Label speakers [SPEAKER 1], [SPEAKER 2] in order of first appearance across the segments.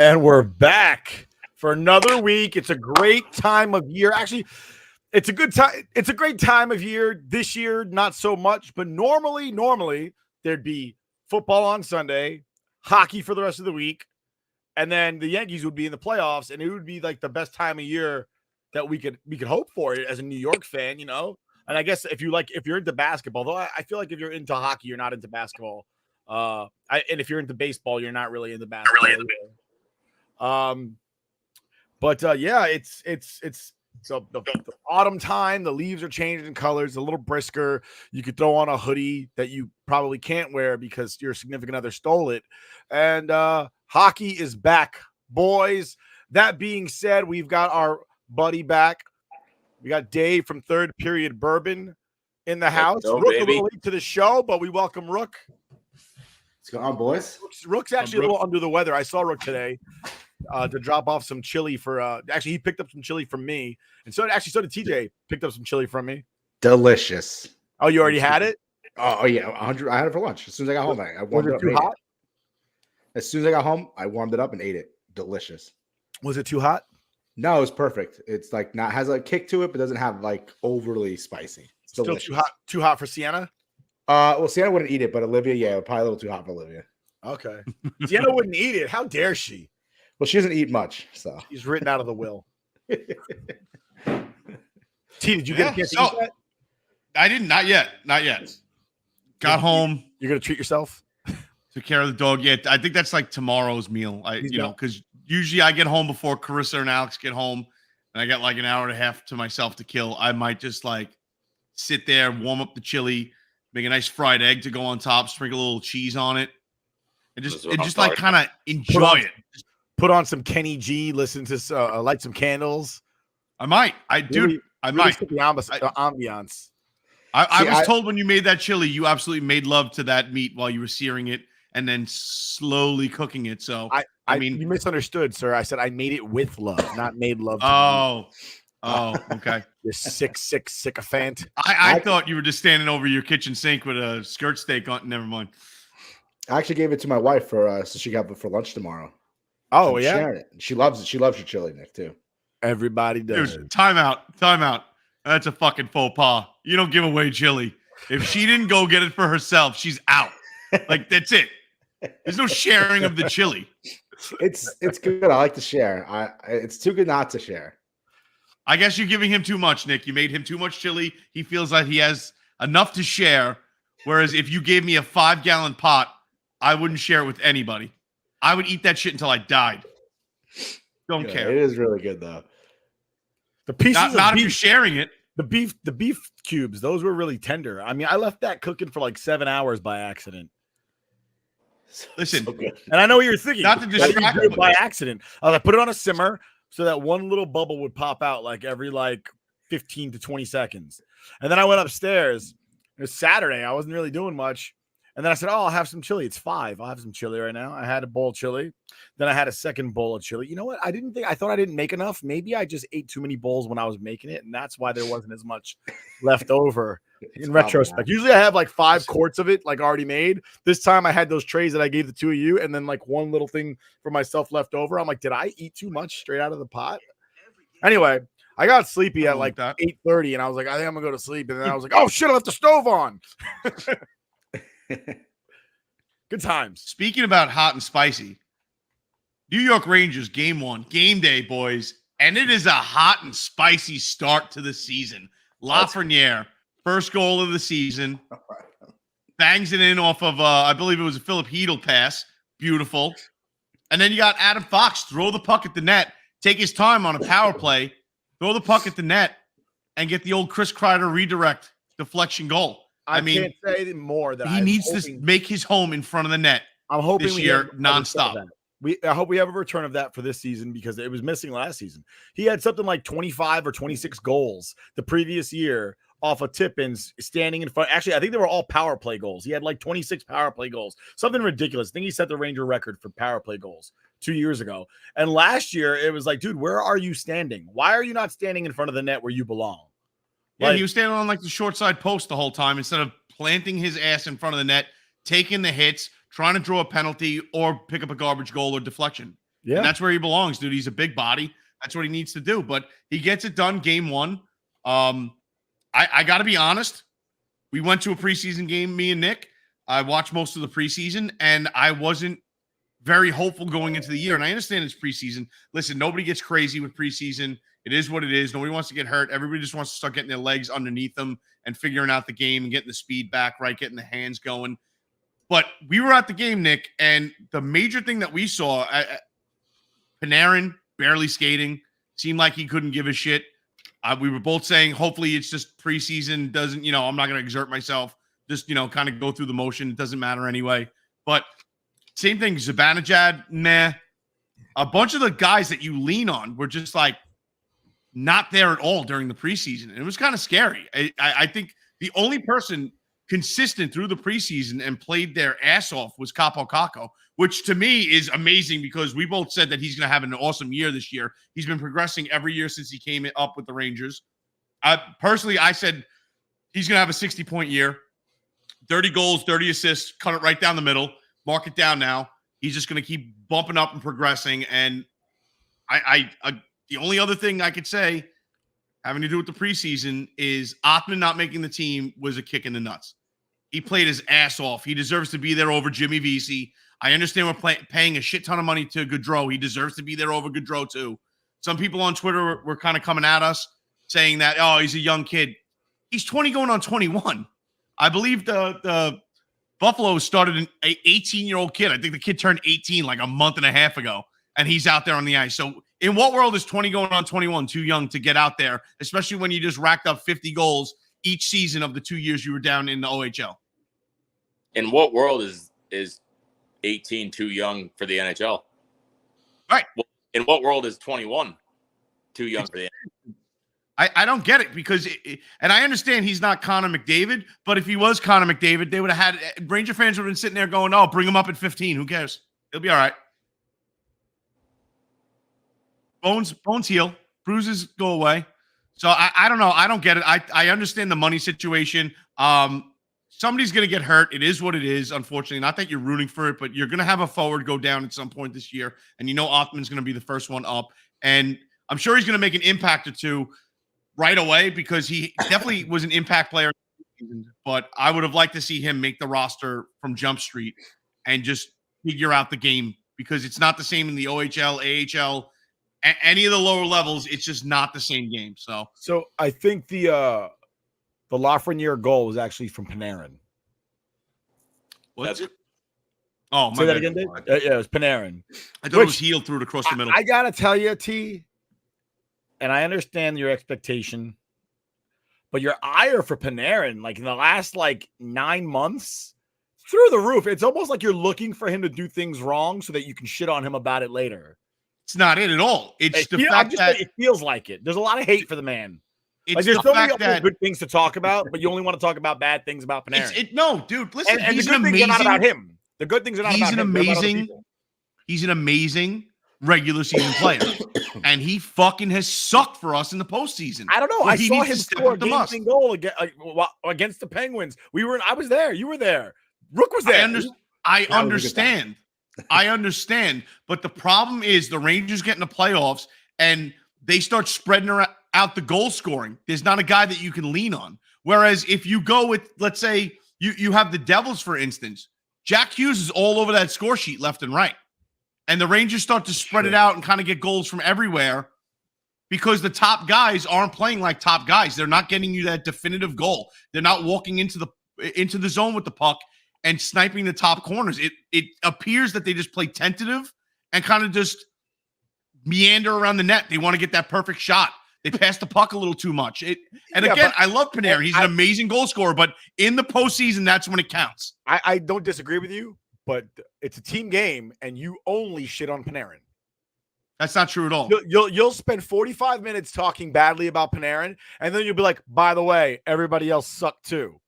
[SPEAKER 1] And we're back for another week. It's a great time of year. Actually, it's a good time. It's a great time of year. This year, not so much, but normally there'd be football on Sunday, hockey for the rest of the week, and then the Yankees would be in the playoffs, and it would be like the best time of year that we could hope for it as a New York fan, you know. And I guess if you're into basketball, though, I feel like if you're into hockey, you're not into basketball. And if you're into baseball, you're not really into basketball. Yeah, it's the autumn time. The leaves are changing in colors, a little brisker. You could throw on a hoodie that you probably can't wear because your significant other stole it. And hockey is back, boys. That being said, we've got our buddy back. We got Dave from Third Period Bourbon in the house.
[SPEAKER 2] Rook,
[SPEAKER 1] a little late to the show, but we welcome Rook.
[SPEAKER 3] What's going on, boys?
[SPEAKER 1] Rook's actually a little under the weather. I saw Rook today. To drop off some chili for actually he picked up some chili from me, and so did TJ. Picked up some chili from me.
[SPEAKER 3] Delicious.
[SPEAKER 1] Oh, you already had it?
[SPEAKER 3] Oh yeah, 100. I had it for lunch as soon as I got home. I warmed it up.
[SPEAKER 1] Too hot?
[SPEAKER 3] As soon as I got home, I warmed it up and ate it. Delicious.
[SPEAKER 1] Was it too hot?
[SPEAKER 3] No, it was perfect. It's like has a kick to it, but doesn't have like overly spicy. It's
[SPEAKER 1] still
[SPEAKER 3] delicious.
[SPEAKER 1] Too hot for Sienna?
[SPEAKER 3] Well, Sienna wouldn't eat it, but Olivia, yeah, probably a little too hot for Olivia.
[SPEAKER 1] Okay. Sienna wouldn't eat it. How dare she?
[SPEAKER 3] Well, she doesn't eat much, so
[SPEAKER 1] she's written out of the will. T, did you get a chance to eat that?
[SPEAKER 4] I didn't. Not yet. Got home.
[SPEAKER 1] You're gonna treat yourself.
[SPEAKER 4] Took care of the dog. Yeah, I think that's like tomorrow's meal. Because usually I get home before Carissa and Alex get home, and I got like an hour and a half to myself to kill. I might just like sit there, warm up the chili, make a nice fried egg to go on top, sprinkle a little cheese on it, and just like kind of enjoy it.
[SPEAKER 1] Put on some Kenny G, listen to light some candles.
[SPEAKER 4] I might. I might.
[SPEAKER 1] The ambiance.
[SPEAKER 4] I was told when you made that chili, you absolutely made love to that meat while you were searing it and then slowly cooking it. So I mean,
[SPEAKER 1] you misunderstood, sir. I said I made it with love, not made love.
[SPEAKER 4] To okay.
[SPEAKER 1] You sick sycophant.
[SPEAKER 4] I thought you were just standing over your kitchen sink with a skirt steak on. Never mind.
[SPEAKER 3] I actually gave it to my wife so she got it for lunch tomorrow.
[SPEAKER 1] Oh, yeah.
[SPEAKER 3] She loves it. She loves your chili, Nick, too.
[SPEAKER 1] Everybody does.
[SPEAKER 4] Dude, time out. That's a fucking faux pas. You don't give away chili. If she didn't go get it for herself, she's out. Like, that's it. There's no sharing of the chili.
[SPEAKER 3] It's good. I like to share. It's too good not to share.
[SPEAKER 4] I guess you're giving him too much, Nick. You made him too much chili. He feels like he has enough to share. Whereas if you gave me a 5-gallon pot, I wouldn't share it with anybody. I would eat that shit until I died. Don't care.
[SPEAKER 3] It is really good though.
[SPEAKER 1] The pieces
[SPEAKER 4] not
[SPEAKER 1] of beef,
[SPEAKER 4] if you're sharing it.
[SPEAKER 1] The beef cubes, those were really tender. I mean, I left that cooking for like 7 hours by accident.
[SPEAKER 4] Listen,
[SPEAKER 1] and I know what you're thinking.
[SPEAKER 4] Not to distract you
[SPEAKER 1] by accident. I put it on a simmer so that one little bubble would pop out like every 15 to 20 seconds. And then I went upstairs. It was Saturday. I wasn't really doing much. And then I said, I'll have some chili. It's 5. I'll have some chili right now. I had a bowl of chili. Then I had a second bowl of chili. You know what? I thought I didn't make enough. Maybe I just ate too many bowls when I was making it. And that's why there wasn't as much left over in retrospect. Usually I have 5 quarts of it already made. This time I had those trays that I gave the two of you and then one little thing for myself left over. I'm like, did I eat too much straight out of the pot? Anyway, I got sleepy at 8:30 and I was like, I think I'm gonna go to sleep. And then I was like, oh shit, I left the stove on. Good times.
[SPEAKER 4] Speaking about hot and spicy, New York Rangers game 1, game day, boys. And it is a hot and spicy start to the season. Lafreniere first goal of the season. Bangs it in off of, I believe it was a Philip Hedl pass. Beautiful. And then you got Adam Fox throw the puck at the net, take his time on a power play, throw the puck at the net, and get the old Chris Kreider redirect deflection goal. I mean,
[SPEAKER 1] can't say more that
[SPEAKER 4] he needs to make his home in front of the net.
[SPEAKER 1] I'm hoping
[SPEAKER 4] this year nonstop.
[SPEAKER 1] I hope we have a return of that for this season because it was missing last season. He had something like 25 or 26 goals the previous year off of tip-ins standing in front. Actually, I think they were all power play goals. He had like 26 power play goals, something ridiculous. I think he set the Ranger record for power play goals 2 years ago. And last year, it was like, dude, where are you standing? Why are you not standing in front of the net where you belong?
[SPEAKER 4] Yeah, he was standing on like the short side post the whole time instead of planting his ass in front of the net, taking the hits, trying to draw a penalty or pick up a garbage goal or deflection. Yeah. And that's where he belongs, dude. He's a big body. That's what he needs to do. But he gets it done game one. I got to be honest. We went to a preseason game, me and Nick. I watched most of the preseason, and I wasn't very hopeful going into the year. And I understand it's preseason. Listen, nobody gets crazy with preseason. It is what it is. Nobody wants to get hurt. Everybody just wants to start getting their legs underneath them and figuring out the game and getting the speed back, right? Getting the hands going. But we were at the game, Nick, and the major thing that we saw, Panarin barely skating, seemed like he couldn't give a shit. We were both saying, hopefully it's just preseason. Doesn't, I'm not going to exert myself. Just, kind of go through the motion. It doesn't matter anyway. But same thing, Zibanejad, nah. A bunch of the guys that you lean on were just like not there at all during the preseason. And it was kind of scary. I think the only person consistent through the preseason and played their ass off was Capo Caco, which to me is amazing because we both said that he's going to have an awesome year this year. He's been progressing every year since he came up with the Rangers. Personally, I said he's going to have a 60-point year, 30 goals, 30 assists, cut it right down the middle, mark it down now. He's just going to keep bumping up and progressing. And the only other thing I could say having to do with the preseason is Othman not making the team was a kick in the nuts. He played his ass off. He deserves to be there over Jimmy Vesey. I understand we're paying a shit ton of money to Gaudreau. He deserves to be there over Gaudreau too. Some people on Twitter were kind of coming at us saying that, oh, he's a young kid. He's 20 going on 21. I believe the Buffalo started an 18-year-old kid. I think the kid turned 18 like a month and a half ago, and he's out there on the ice. So in what world is 20 going on 21 too young to get out there, especially when you just racked up 50 goals each season of the 2 years you were down in the OHL?
[SPEAKER 2] In what world is 18 too young for the NHL?
[SPEAKER 4] Right.
[SPEAKER 2] Well, in what world is 21 too young for the NHL?
[SPEAKER 4] I don't get it because, and I understand he's not Connor McDavid, but if he was Connor McDavid, they would have had, Ranger fans would have been sitting there going, oh, bring him up at 15. Who cares? He'll be all right. Bones heal. Bruises go away. So I don't know. I don't get it. I understand the money situation. Somebody's going to get hurt. It is what it is, unfortunately. Not that you're rooting for it, but you're going to have a forward go down at some point this year. And Othman's going to be the first one up. And I'm sure he's going to make an impact or two right away because he definitely was an impact player. But I would have liked to see him make the roster from Jump Street and just figure out the game because it's not the same in the OHL, AHL, any of the lower levels. It's just not the same game. So
[SPEAKER 1] I think the Lafreniere goal was actually from Panarin.
[SPEAKER 4] What? Oh,
[SPEAKER 1] say that again, Dave? Yeah, it was Panarin.
[SPEAKER 4] I thought it was healed through it across the middle.
[SPEAKER 1] I gotta tell you, T, and I understand your expectation, but your ire for Panarin, like in the last 9 months, through the roof. It's almost like you're looking for him to do things wrong so that you can shit on him about it later.
[SPEAKER 4] It's not it at all. It's the fact that
[SPEAKER 1] it feels like it. There's a lot of hate for the man.
[SPEAKER 4] It's
[SPEAKER 1] there's
[SPEAKER 4] the
[SPEAKER 1] so many
[SPEAKER 4] fact that
[SPEAKER 1] good things to talk about, but you only want to talk about bad things about Panarin.
[SPEAKER 4] No, dude, listen.
[SPEAKER 1] And the good things are not about him. The good things are not about him.
[SPEAKER 4] He's an amazing regular season player, and he fucking has sucked for us in the postseason.
[SPEAKER 1] I don't know. I saw him score a game-winning goal against the Penguins. I was there. You were there. Rook was there.
[SPEAKER 4] I understand. I understand. But the problem is the Rangers get in the playoffs, and they start spreading out the goal scoring. There's not a guy that you can lean on. Whereas if you go with, let's say, you have the Devils, for instance, Jack Hughes is all over that score sheet left and right. And the Rangers start to spread it out and kind of get goals from everywhere. because the top guys aren't playing like top guys. They're not getting you that definitive goal. They're not walking into the zone with the puck and sniping the top corners. It appears that they just play tentative and kind of just meander around the net. They want to get that perfect shot. They pass the puck a little too much. I love Panarin. He's an amazing goal scorer, but in the postseason, that's when it counts.
[SPEAKER 1] I don't disagree with you, but it's a team game, and you only shit on Panarin.
[SPEAKER 4] That's not true at all.
[SPEAKER 1] You'll spend 45 minutes talking badly about Panarin, and then you'll be like, by the way, everybody else sucked too.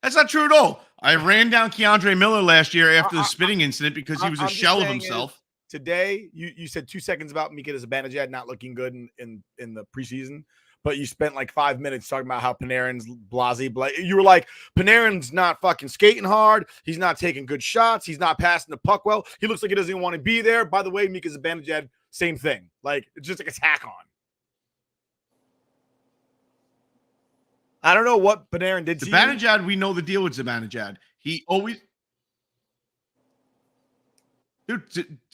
[SPEAKER 4] That's not true at all. I ran down Keandre Miller last year after the spitting incident because he was a shell of himself.
[SPEAKER 1] Today, you said 2 seconds about Mika Zibanejad not looking good in the preseason, but you spent like 5 minutes talking about how Panarin's blasé. You were like, Panarin's not fucking skating hard. He's not taking good shots. He's not passing the puck well. He looks like he doesn't even want to be there. By the way, Mika Zibanejad, same thing. Like, it's just like a tack on. I don't know what Panarin did to
[SPEAKER 4] Zibanejad, we know the deal with Zibanejad. He always... Dude,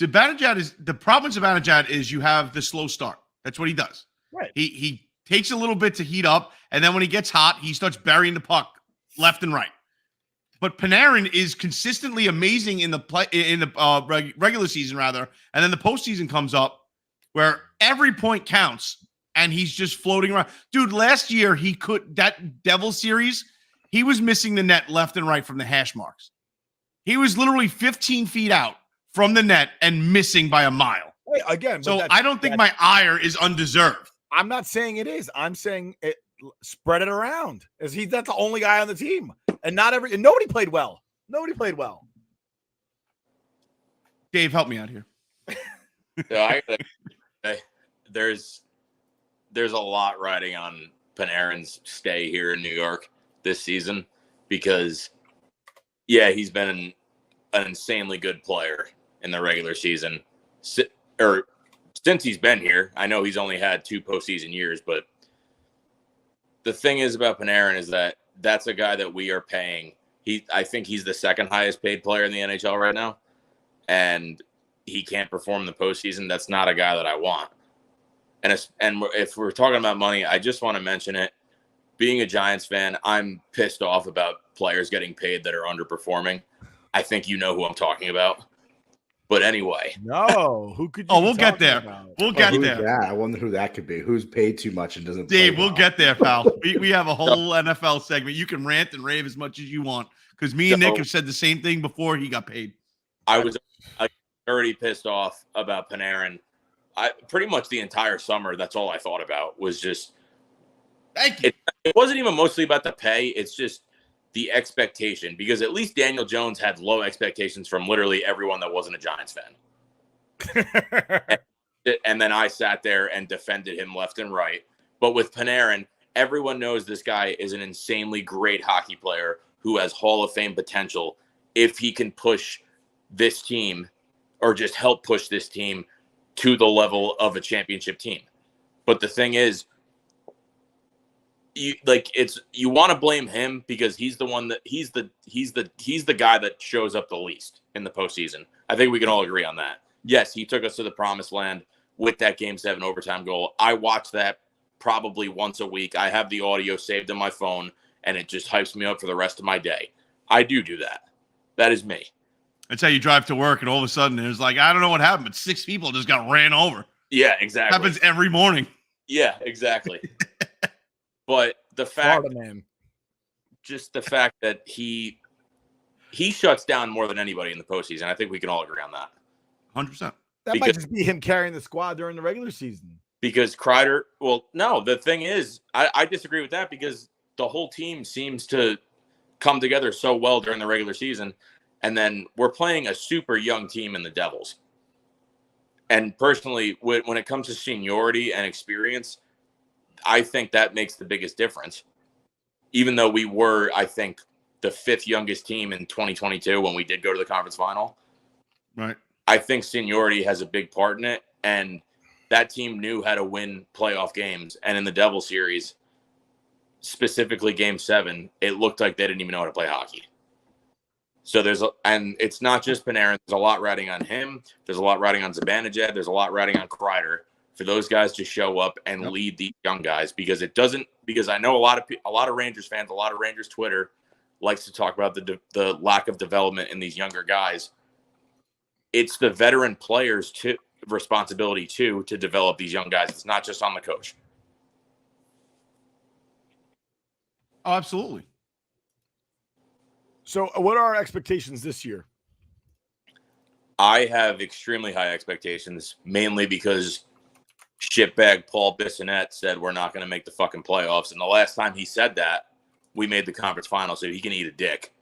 [SPEAKER 4] Zibanejad is the problem with Zibanejad is you have the slow start. That's what he does.
[SPEAKER 1] Right.
[SPEAKER 4] He takes a little bit to heat up, and then when he gets hot, he starts burying the puck left and right. But Panarin is consistently amazing in the regular season rather, and then the postseason comes up where every point counts, and he's just floating around. Dude, last year that Devil series, he was missing the net left and right from the hash marks. He was literally 15 feet out from the net and missing by a mile.
[SPEAKER 1] Wait, again,
[SPEAKER 4] so I don't think my ire is undeserved.
[SPEAKER 1] I'm not saying it is. I'm saying it. Spread it around. That's the only guy on the team, and nobody played well. Nobody played well.
[SPEAKER 4] Dave, help me out here.
[SPEAKER 2] There's a lot riding on Panarin's stay here in New York this season because, yeah, he's been an insanely good player in the regular season, or since he's been here. I know he's only had 2 postseason years, but the thing is about Panarin is that that's a guy that we are paying. I think he's the second highest paid player in the NHL right now, and he can't perform in the postseason. That's not a guy that I want. And if we're talking about money, I just want to mention it. Being a Giants fan, I'm pissed off about players getting paid that are underperforming. I think you know who I'm talking about. But anyway.
[SPEAKER 1] No, who could you
[SPEAKER 4] we'll get there.
[SPEAKER 1] About?
[SPEAKER 4] We'll get there.
[SPEAKER 3] Yeah, I wonder who that could be. Who's paid too much and doesn't
[SPEAKER 4] Dave,
[SPEAKER 3] play
[SPEAKER 4] we'll get there, pal. We have a whole NFL segment. You can rant and rave as much as you want because me and Nick have said the same thing before he got paid.
[SPEAKER 2] I was already pissed off about Panarin. Pretty much the entire summer, that's all I thought about was just
[SPEAKER 4] thank you.
[SPEAKER 2] It wasn't even mostly about the pay. It's just the expectation, because at least Daniel Jones had low expectations from literally everyone that wasn't a Giants fan. And then I sat there and defended him left and right. But with Panarin, everyone knows this guy is an insanely great hockey player who has Hall of Fame potential if he can push this team or just help push this team to the level of a championship team. But the thing is, you want to blame him because he's the one that he's the guy that shows up the least in the postseason. I think we can all agree on that. Yes, he took us to the promised land with that Game 7 overtime goal. I watch that probably once a week. I have the audio saved on my phone, and it just hypes me up for the rest of my day. I do that. That is me.
[SPEAKER 4] That's how you drive to work, and all of a sudden, there's like, I don't know what happened, but 6 people just got ran over.
[SPEAKER 2] Yeah, exactly.
[SPEAKER 4] Happens every morning.
[SPEAKER 2] Yeah, exactly. But the fact, just the fact that he shuts down more than anybody in the postseason, I think we can all agree on that.
[SPEAKER 4] 100%.
[SPEAKER 1] That might just be him carrying the squad during the regular season.
[SPEAKER 2] Because Kreider, well, no, the thing is, I disagree with that because the whole team seems to come together so well during the regular season. And then we're playing a super young team in the Devils. And personally, when it comes to seniority and experience, I think that makes the biggest difference. Even though we were, I think, the 5th youngest team in 2022 when we did go to the conference final.
[SPEAKER 4] Right.
[SPEAKER 2] I think seniority has a big part in it. And that team knew how to win playoff games. And in the Devil series, specifically Game 7, it looked like they didn't even know how to play hockey. So and it's not just Panarin. There's a lot riding on him. There's a lot riding on Zibanejad. There's a lot riding on Kreider for those guys to show up and lead these young guys, because I know a lot of Rangers fans, a lot of Rangers Twitter likes to talk about the lack of development in these younger guys. It's the veteran players' responsibility to develop these young guys. It's not just on the coach.
[SPEAKER 4] Oh, absolutely.
[SPEAKER 1] So what are our expectations this year?
[SPEAKER 2] I have extremely high expectations, mainly because shitbag Paul Bissonnette said we're not going to make the fucking playoffs. And the last time he said that, we made the conference final, so he can eat a dick.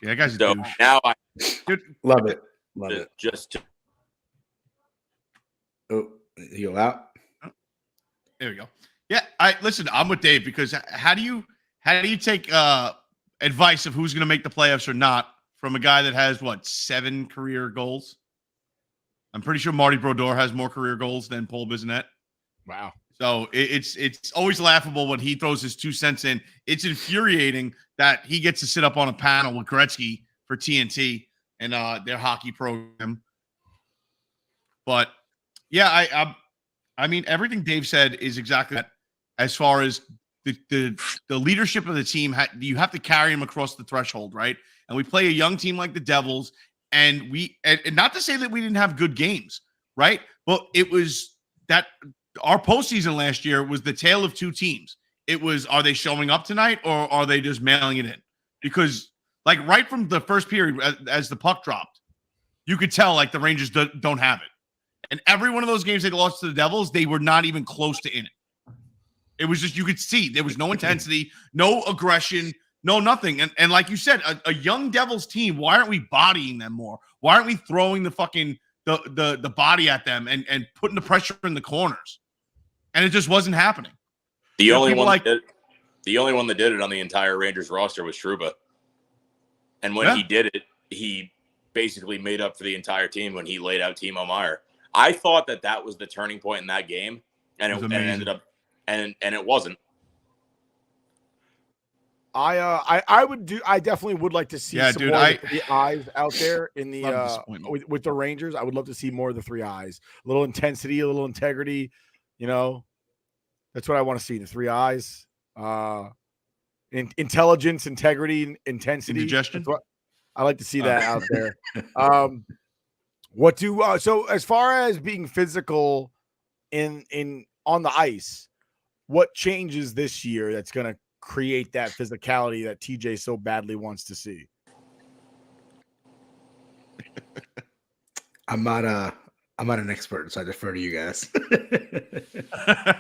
[SPEAKER 4] Yeah, that guy's a
[SPEAKER 2] so
[SPEAKER 4] douche.
[SPEAKER 2] now
[SPEAKER 3] Love it. Love it. Oh, you go out?
[SPEAKER 4] There we go. Yeah, I'm with Dave, because how do you take advice of who's going to make the playoffs or not from a guy that has 7 career goals? I'm pretty sure Marty Brodeur has more career goals than Paul Bissonnette.
[SPEAKER 1] Wow.
[SPEAKER 4] So it's always laughable when he throws his 2 cents in. It's infuriating that he gets to sit up on a panel with Gretzky for TNT and their hockey program. But yeah, I mean, everything Dave said is exactly that. As far as the leadership of the team, you have to carry them across the threshold, right? And we play a young team like the Devils, and not to say that we didn't have good games, right? But it was that our postseason last year was the tale of 2 teams. It was, are they showing up tonight, or are they just mailing it in? Because right from the first period, as the puck dropped, you could tell the Rangers don't have it. And every one of those games they lost to the Devils, they were not even close to in it. It was just, you could see there was no intensity, no aggression, no nothing. And like you said, a young Devils team, why aren't we bodying them more? Why aren't we throwing the fucking the body at them and putting the pressure in the corners? And it just wasn't happening.
[SPEAKER 2] The only one that did it on the entire Rangers roster was Trouba. And when he did it, he basically made up for the entire team when he laid out Timo Meier. I thought that was the turning point in that game, and it ended up, and it wasn't.
[SPEAKER 1] I definitely would like to see some more of the 3 eyes out there in the with the Rangers. I would love to see more of the 3 eyes, a little intensity, a little integrity. That's what I want to see. The 3 eyes, intelligence, integrity, intensity,
[SPEAKER 4] indigestion.
[SPEAKER 1] I like to see that out there. So as far as being physical in on the ice, what changes this year that's going to create that physicality that TJ so badly wants to see?
[SPEAKER 3] I'm not an expert, so I defer to you guys.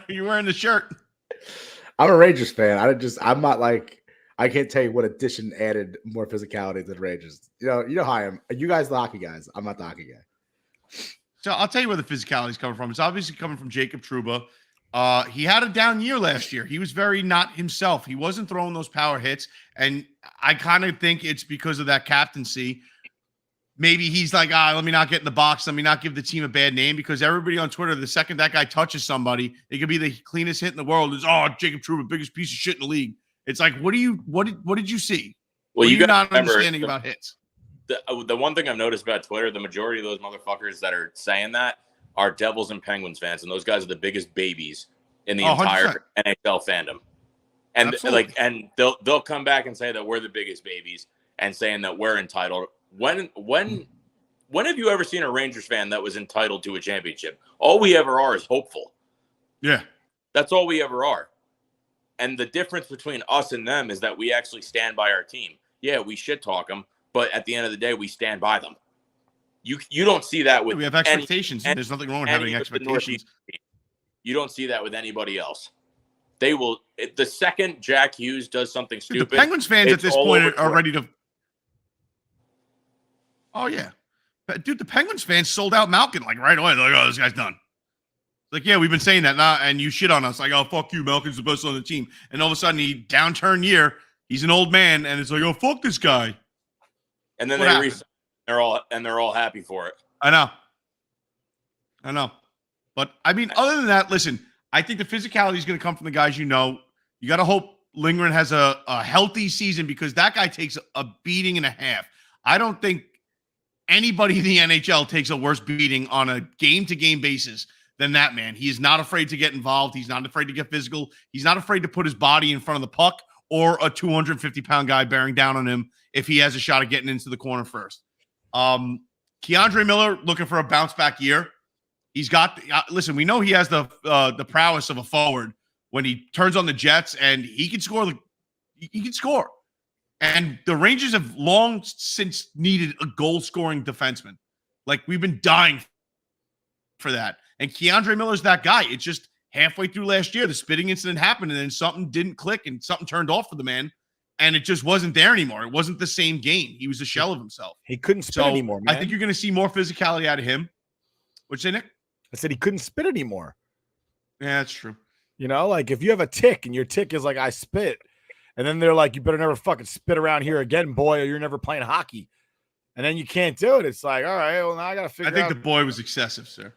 [SPEAKER 4] You're wearing the shirt.
[SPEAKER 3] I'm a Rangers fan. I'm not I can't tell you what addition added more physicality to the Rangers. You know how I am. You guys the hockey guys. I'm not the hockey guy.
[SPEAKER 4] So I'll tell you where the physicality is coming from. It's obviously coming from Jacob Trouba. He had a down year last year. He was very not himself. He wasn't throwing those power hits. And I kind of think it's because of that captaincy. Maybe he's like, let me not get in the box. Let me not give the team a bad name, because everybody on Twitter, the second that guy touches somebody, it could be the cleanest hit in the world. Is Jacob Trouba, biggest piece of shit in the league. It's like, what did you see?
[SPEAKER 2] Well,
[SPEAKER 4] you not understanding about hits.
[SPEAKER 2] The one thing I've noticed about Twitter, the majority of those motherfuckers that are saying that are Devils and Penguins fans, and those guys are the biggest babies in the entire NHL fandom. And
[SPEAKER 4] Absolutely.
[SPEAKER 2] and they'll come back and say that we're the biggest babies and saying that we're entitled. When have you ever seen a Rangers fan that was entitled to a championship? All we ever are is hopeful.
[SPEAKER 4] Yeah.
[SPEAKER 2] That's all we ever are. And the difference between us and them is that we actually stand by our team. Yeah, we shit talk them, but at the end of the day, we stand by them. You don't see that with.
[SPEAKER 4] We have expectations, and there's nothing wrong with having expectations.
[SPEAKER 2] You don't see that with anybody else. They will. The second Jack Hughes does something stupid,
[SPEAKER 4] the Penguins fans at this point are ready to. Oh yeah, dude, the Penguins fans sold out Malkin right away. They're like, this guy's done. Yeah, we've been saying that now, and you shit on us. Fuck you, Malkin's the best on the team. And all of a sudden, he downturn year. He's an old man, and it's like, fuck this guy.
[SPEAKER 2] And then they're all happy for it.
[SPEAKER 4] I know. But I mean, other than that, listen, I think the physicality is going to come from the guys you know. You got to hope Lindgren has a healthy season, because that guy takes a beating and a half. I don't think anybody in the NHL takes a worse beating on a game-to-game basis than that man. He is not afraid to get involved. He's not afraid to get physical. He's not afraid to put his body in front of the puck or a 250-pound guy bearing down on him if he has a shot at getting into the corner first. Keandre Miller looking for a bounce-back year. He's got listen, we know he has the prowess of a forward when he turns on the Jets, and he can score. He can score. And the Rangers have long since needed a goal-scoring defenseman. Like, we've been dying for that. And Keandre Miller's that guy. It's just halfway through last year, the spitting incident happened, and then something didn't click, and something turned off for the man, and it just wasn't there anymore. It wasn't the same game. He was a shell of himself.
[SPEAKER 1] He couldn't spit anymore, man.
[SPEAKER 4] I think you're going to see more physicality out of him. What'd you say, Nick?
[SPEAKER 1] I said he couldn't spit anymore.
[SPEAKER 4] Yeah, that's true.
[SPEAKER 1] You know, like if you have a tick and your tick is like, I spit, and then they're like, you better never fucking spit around here again, boy, or you're never playing hockey. And then you can't do it. It's like, all right, well, now I got to figure out.
[SPEAKER 4] I think the boy was excessive, sir.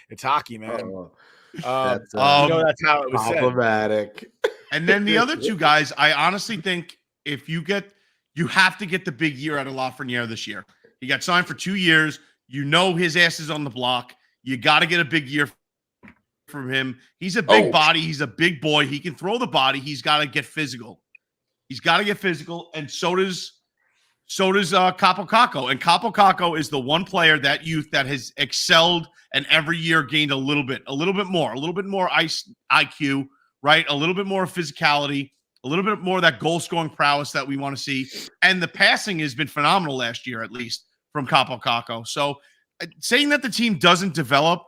[SPEAKER 1] It's hockey, man.
[SPEAKER 3] That's
[SPEAKER 1] that's how it was
[SPEAKER 3] problematic.
[SPEAKER 4] And then the other two guys, I honestly think if you have to get the big year out of Lafreniere this year. He got signed for 2 years. You know his ass is on the block. You got to get a big year from him. He's a big body. He's a big boy. He can throw the body. He's got to get physical. And so does Capo Caco. And Capo Caco is the one player, that youth, that has excelled and every year gained a little bit more ice IQ, right? A little bit more physicality, a little bit more of that goal-scoring prowess that we want to see. And the passing has been phenomenal last year, at least, from Capo Caco. So saying that the team doesn't develop,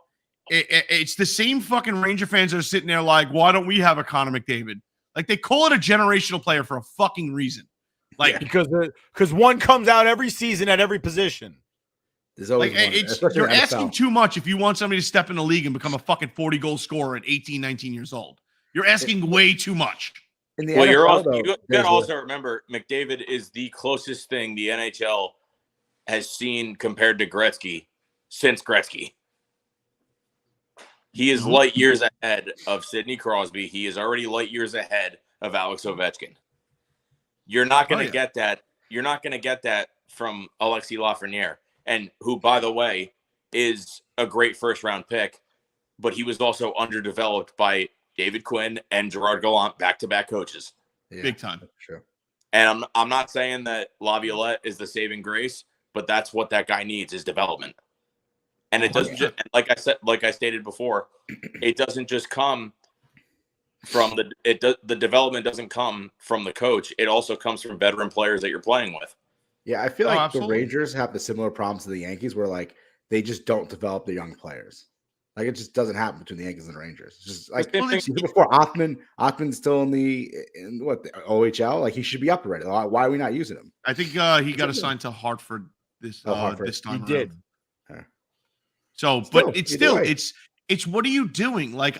[SPEAKER 4] it's the same fucking Ranger fans that are sitting there like, why don't we have a Connor McDavid? Like, they call it a generational player for a fucking reason. Like,
[SPEAKER 1] because one comes out every season at every position.
[SPEAKER 3] There's always
[SPEAKER 4] you're asking too much if you want somebody to step in the league and become a fucking 40-goal scorer at 18, 19 years old. You're asking way too much.
[SPEAKER 2] You got to also remember, McDavid is the closest thing the NHL has seen compared to Gretzky since Gretzky. He is light years ahead of Sidney Crosby. He is already light years ahead of Alex Ovechkin. You're not going to get that. You're not going to get that from Alexis Lafreniere, and who, by the way, is a great first-round pick, but he was also underdeveloped by David Quinn and Gerard Gallant, back-to-back coaches.
[SPEAKER 3] Yeah,
[SPEAKER 4] big time.
[SPEAKER 3] Sure.
[SPEAKER 2] And I'm not saying that Laviolette is the saving grace, but that's what that guy needs, is development. And it doesn't just, like I stated before, it doesn't just come from the development doesn't come from the coach. It also comes from veteran players that you're playing with.
[SPEAKER 3] Yeah, I feel like
[SPEAKER 4] absolutely.
[SPEAKER 3] the Rangers have the similar problems to the Yankees, where like they just don't develop the young players. Like, it just doesn't happen between the Yankees and the Rangers. It's just like before Othman's still in the OHL. Like, he should be up already. Why are we not using him?
[SPEAKER 4] I think he got assigned to Hartford this time.
[SPEAKER 1] He did.
[SPEAKER 4] So, but it's what are you doing? Like,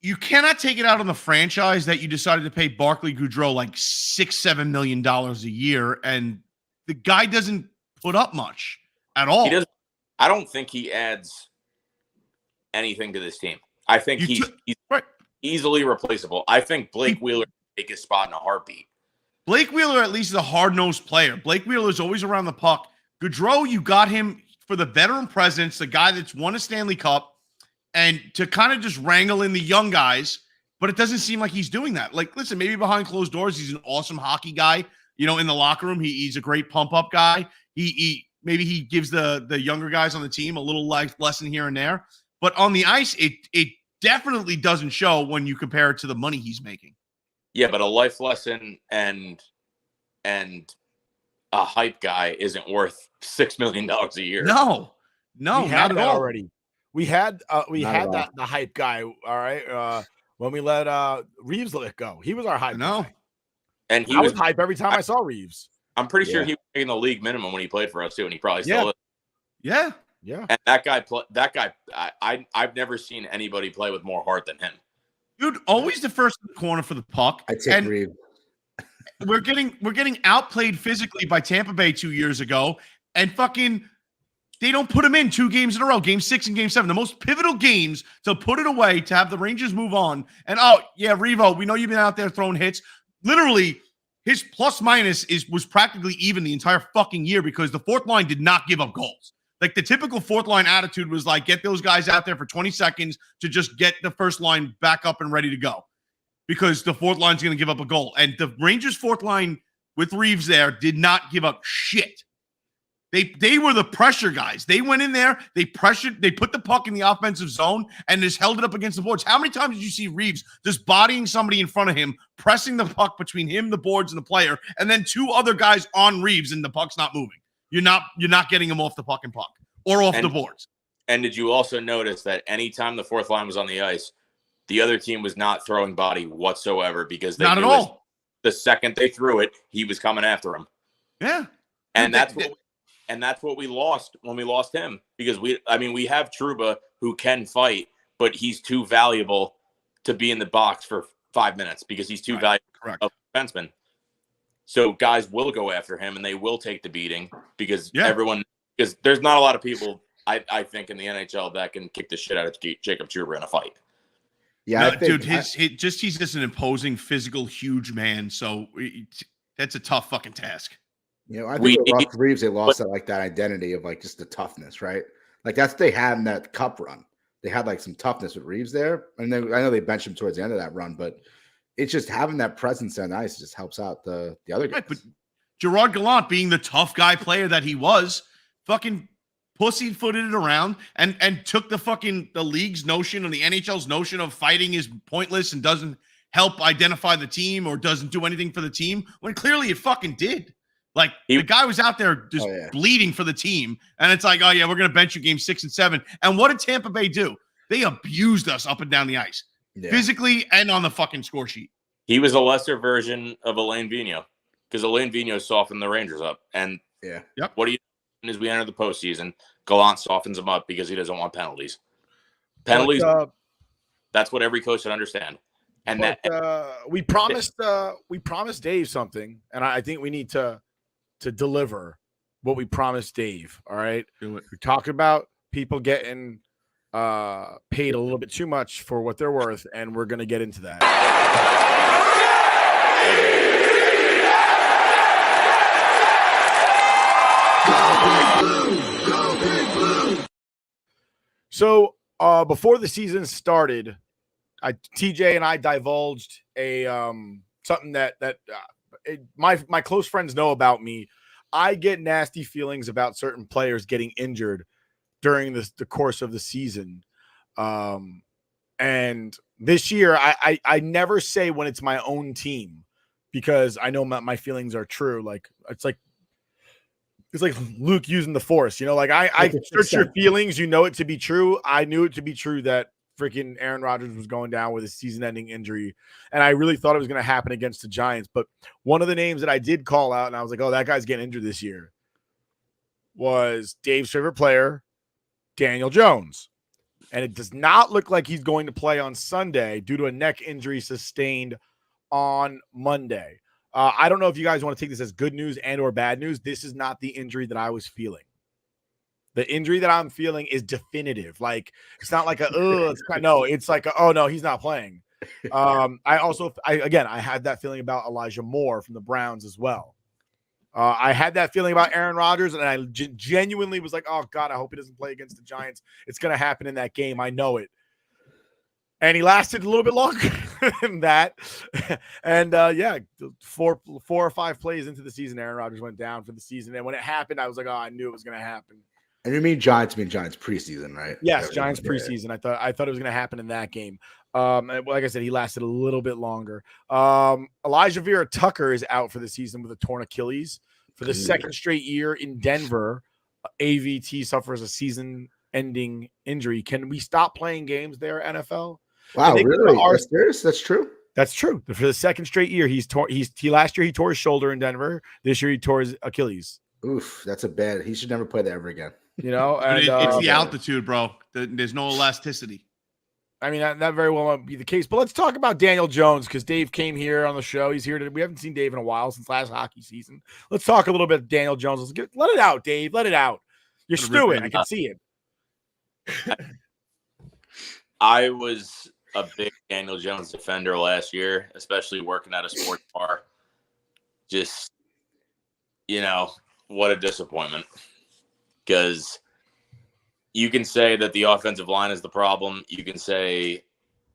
[SPEAKER 4] you cannot take it out on the franchise that you decided to pay Barclay Goodrow like $6-7 million a year, and the guy doesn't put up much at all.
[SPEAKER 2] He doesn't. I don't think he adds anything to this team. I think he's
[SPEAKER 4] right.
[SPEAKER 2] Easily replaceable. I think Blake Wheeler can take his spot in a heartbeat.
[SPEAKER 4] Blake Wheeler at least is a hard-nosed player. Blake Wheeler is always around the puck. Goodrow, you got him for the veteran presence, the guy that's won a Stanley Cup, and to kind of just wrangle in the young guys, but it doesn't seem like he's doing that. Like, listen, maybe behind closed doors, he's an awesome hockey guy. You know, in the locker room, he's a great pump-up guy. Maybe he gives the younger guys on the team a little lesson here and there. But on the ice, it definitely doesn't show when you compare it to the money he's making.
[SPEAKER 2] Yeah, but a life lesson and a hype guy isn't worth $6 million a year.
[SPEAKER 4] No, not at all.
[SPEAKER 1] Already. We had the hype guy. All right, when we let Reeves let it go, he was our hype.
[SPEAKER 4] guy.
[SPEAKER 2] And
[SPEAKER 1] I was hype every time I saw Reeves.
[SPEAKER 2] I'm pretty sure he was making the league minimum when he played for us too, and he probably still is.
[SPEAKER 4] Yeah.
[SPEAKER 2] And that guy, I've never seen anybody play with more heart than him.
[SPEAKER 4] Dude, always the first in the corner for the puck.
[SPEAKER 3] I take Reeves.
[SPEAKER 4] We're getting outplayed physically by Tampa Bay 2 years ago, and fucking they don't put him in 2 games in a row, Game 6 and Game 7, the most pivotal games to put it away, to have the Rangers move on. And Revo, we know you've been out there throwing hits. Literally, his plus minus was practically even the entire fucking year because the fourth line did not give up goals. Like the typical fourth line attitude was like, get those guys out there for 20 seconds to just get the first line back up and ready to go because the fourth line's going to give up a goal. And the Rangers fourth line with Reeves there did not give up shit. They were the pressure guys. They went in there, they pressured, they put the puck in the offensive zone and just held it up against the boards. How many times did you see Reeves just bodying somebody in front of him, pressing the puck between him, the boards, and the player, and then two other guys on Reeves and the puck's not moving? You're not getting him off the fucking puck or off the boards.
[SPEAKER 2] And did you also notice that anytime the fourth line was on the ice, the other team was not throwing body whatsoever because they
[SPEAKER 4] not at all.
[SPEAKER 2] The second they threw it, he was coming after him.
[SPEAKER 4] Yeah.
[SPEAKER 2] And that's what we lost when we lost him because we have Trouba who can fight, but he's too valuable to be in the box for 5 minutes because he's too valuable of a defenseman. So guys will go after him and they will take the beating because because there's not a lot of people I think in the NHL that can kick the shit out of Jacob Trouba in a fight.
[SPEAKER 4] Yeah, dude, he's just an imposing, physical, huge man. So that's a tough fucking task.
[SPEAKER 3] I think with Ross Reeves, they lost that identity of like just the toughness, right? Like that's what they had in that cup run. They had like some toughness with Reeves there, and then I know they benched him towards the end of that run, but it's just having that presence on ice just helps out the other guys. Right,
[SPEAKER 4] but Gerard Gallant, being the tough guy player that he was, fucking pussyfooted it around and took the league's notion and the NHL's notion of fighting is pointless and doesn't help identify the team or doesn't do anything for the team when clearly it fucking did. Like the guy was out there just bleeding for the team. And it's like, oh yeah, we're going to bench you game 6 and 7. And what did Tampa Bay do? They abused us up and down the ice physically and on the fucking score sheet.
[SPEAKER 2] He was a lesser version of Alain Vigneault because Alain Vigneault softened the Rangers up. And what do you do as we enter the postseason? Gallant softens him up because he doesn't want penalties. Penalties, that's what every coach should understand. And
[SPEAKER 1] we promised Dave something, and I think we need to deliver what we promised Dave. All right. We're talking about people getting paid a little bit too much for what they're worth, and we're going to get into that. So before the season started, TJ and I divulged a something that my close friends know about me. I get nasty feelings about certain players getting injured during the course of the season. And this year, I never say when it's my own team because I know my feelings are true. Like it's like Luke using the Force, like I search your feelings, it to be true. I knew it to be true that freaking Aaron Rodgers was going down with a season-ending injury, and I really thought it was going to happen against the Giants. But one of the names that I did call out, and I was like, oh, that guy's getting injured this year, was Dave's favorite player, Daniel Jones. And it does not look like he's going to play on Sunday due to a neck injury sustained on Monday. I don't know if you guys want to take this as good news and or bad news. This is not the injury that I was feeling. The injury that I'm feeling is definitive. Like, it's not like it's like, oh no, he's not playing. I had that feeling about Elijah Moore from the Browns as well. I had that feeling about Aaron Rodgers, and I genuinely was like, oh God, I hope he doesn't play against the Giants. It's going to happen in that game. I know it. And he lasted a little bit longer than that. And 4 or 5 plays into the season, Aaron Rodgers went down for the season. And when it happened, I was like, oh, I knew it was going to happen.
[SPEAKER 3] And you mean Giants preseason, right?
[SPEAKER 1] Yes, Giants preseason. I thought it was going to happen in that game. Like I said, he lasted a little bit longer. Elijah Vera Tucker is out for the season with a torn Achilles for the second straight year in Denver. AVT suffers a season-ending injury. Can we stop playing games there, NFL?
[SPEAKER 3] Wow, really? That's true.
[SPEAKER 1] That's true. For the second straight year, last year he tore his shoulder in Denver. This year he tore his Achilles.
[SPEAKER 3] Oof, that's a bad. He should never play that ever again.
[SPEAKER 1] And
[SPEAKER 4] it's the altitude, bro. There's no elasticity.
[SPEAKER 1] I mean, that very well might be the case. But let's talk about Daniel Jones because Dave came here on the show. He's here we haven't seen Dave in a while since last hockey season. Let's talk a little bit of Daniel Jones. Let it out, Dave. Let it out. You're stewing. I can see it.
[SPEAKER 2] I was a big Daniel Jones defender last year, especially working at a sports bar. just, what a disappointment. Because you can say that the offensive line is the problem. You can say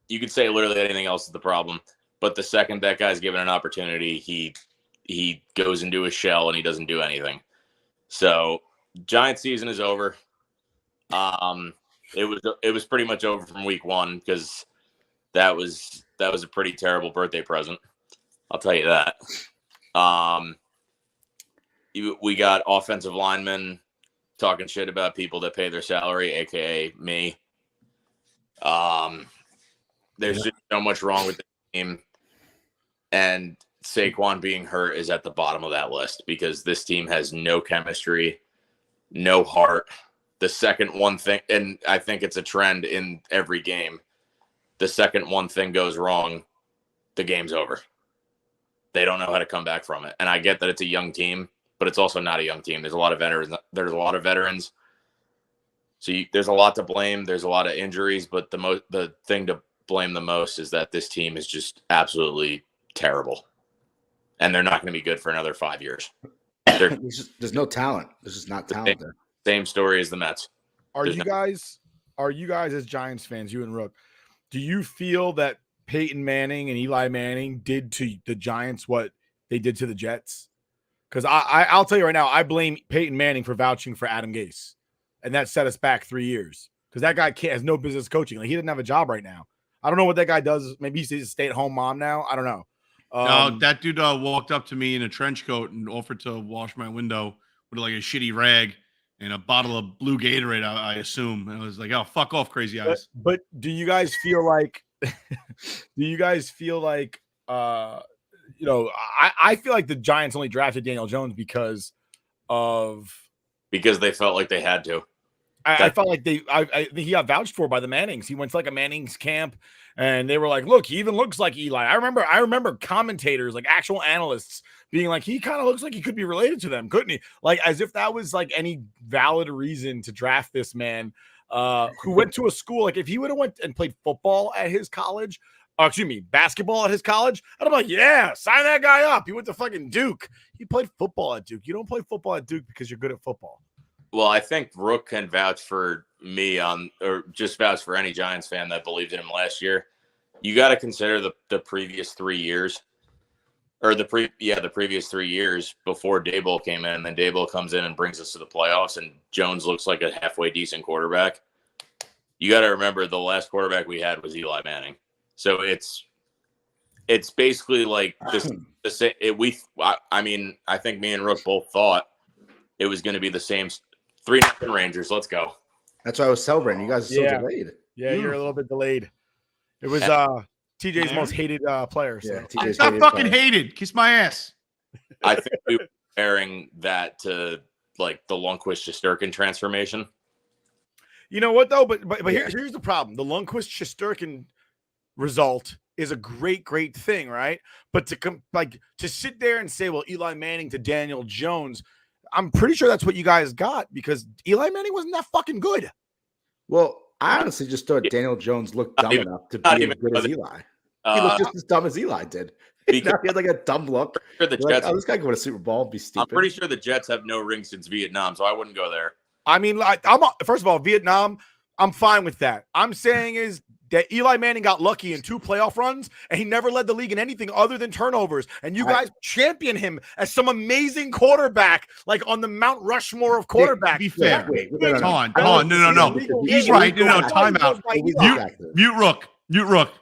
[SPEAKER 2] literally anything else is the problem. But the second that guy's given an opportunity, he goes into a shell and he doesn't do anything. So Giants season is over. It was pretty much over from week 1 because that was a pretty terrible birthday present. I'll tell you that. We got offensive linemen talking shit about people that pay their salary, aka me. There's just so much wrong with the team, and Saquon being hurt is at the bottom of that list because this team has no chemistry, no heart. The second one thing, and I think it's a trend in every game, the second one thing goes wrong, the game's over. They don't know how to come back from it. And I get that it's a young team, but it's also not a young team. There's a lot of veterans. So there's a lot to blame. There's a lot of injuries, but the thing to blame the most is that this team is just absolutely terrible. And they're not going to be good for another 5 years.
[SPEAKER 3] There's no talent. There's just not talent there.
[SPEAKER 2] Same story as the Mets.
[SPEAKER 1] Are you guys as Giants fans, you and Rook, do you feel that Peyton Manning and Eli Manning did to the Giants what they did to the Jets? Because I'll tell you right now, I blame Peyton Manning for vouching for Adam Gase, and that set us back 3 years because that guy has no business coaching. Like, he didn't have a job right now. I don't know what that guy does. Maybe he's a stay-at-home mom now. I don't know.
[SPEAKER 4] No, that dude walked up to me in a trench coat and offered to wash my window with like a shitty rag and a bottle of blue Gatorade, I assume. And I was like, oh, fuck off, crazy eyes.
[SPEAKER 1] But do you guys feel like I feel like the Giants only drafted Daniel Jones because they
[SPEAKER 2] felt like they had to.
[SPEAKER 1] I felt like I think he got vouched for by the Mannings. He went to like a Mannings camp and they were like, look, he even looks like Eli. I remember commentators, like actual analysts, being like, he kind of looks like he could be related to them, couldn't he? Like, as if that was like any valid reason to draft this man who went to a school. Like, if he would have went and played football at his college, basketball at his college, I'd be like, yeah, sign that guy up. He went to fucking Duke. He played football at Duke. You don't play football at Duke because you're good at football.
[SPEAKER 2] Well, I think Rook can vouch for me or just vouch for any Giants fan that believed in him last year. You got to consider the previous 3 years, or the previous 3 years before Daboll came in, and then Daboll comes in and brings us to the playoffs, and Jones looks like a halfway decent quarterback. You got to remember the last quarterback we had was Eli Manning. So it's basically like this. I think me and Rook both thought it was going to be the same 3-0 Rangers. Let's go.
[SPEAKER 3] That's why I was celebrating. You guys are so delayed.
[SPEAKER 1] Yeah, you're a little bit delayed. It was TJ's most hated player. So.
[SPEAKER 3] Yeah,
[SPEAKER 4] TJ's not fucking hated. Kiss my ass.
[SPEAKER 2] I think we were comparing that to like the Lundqvist-Shesterkin transformation.
[SPEAKER 1] You know what though? But here's the problem. The Lundqvist-Shesterkin result is a great thing, right? But to sit there and say, well, Eli Manning to Daniel Jones, I'm pretty sure that's what you guys got because Eli Manning wasn't that fucking good.
[SPEAKER 3] Well, I honestly just thought Daniel Jones looked dumb enough to be as good as Eli. He looked just as dumb as Eli did. He had like a dumb look.
[SPEAKER 2] Sure the Jets,
[SPEAKER 3] this guy could win a Super Bowl, be stupid.
[SPEAKER 2] I'm pretty sure the Jets have no rings since Vietnam, so I wouldn't go there.
[SPEAKER 1] I mean, first of all, Vietnam, I'm fine with that. I'm saying is that Eli Manning got lucky in 2 playoff runs, and he never led the league in anything other than turnovers. And you guys champion him as some amazing quarterback, like on the Mount Rushmore of quarterbacks.
[SPEAKER 4] Be fair. Come on. No. He's right. No, time out. Mute Rook.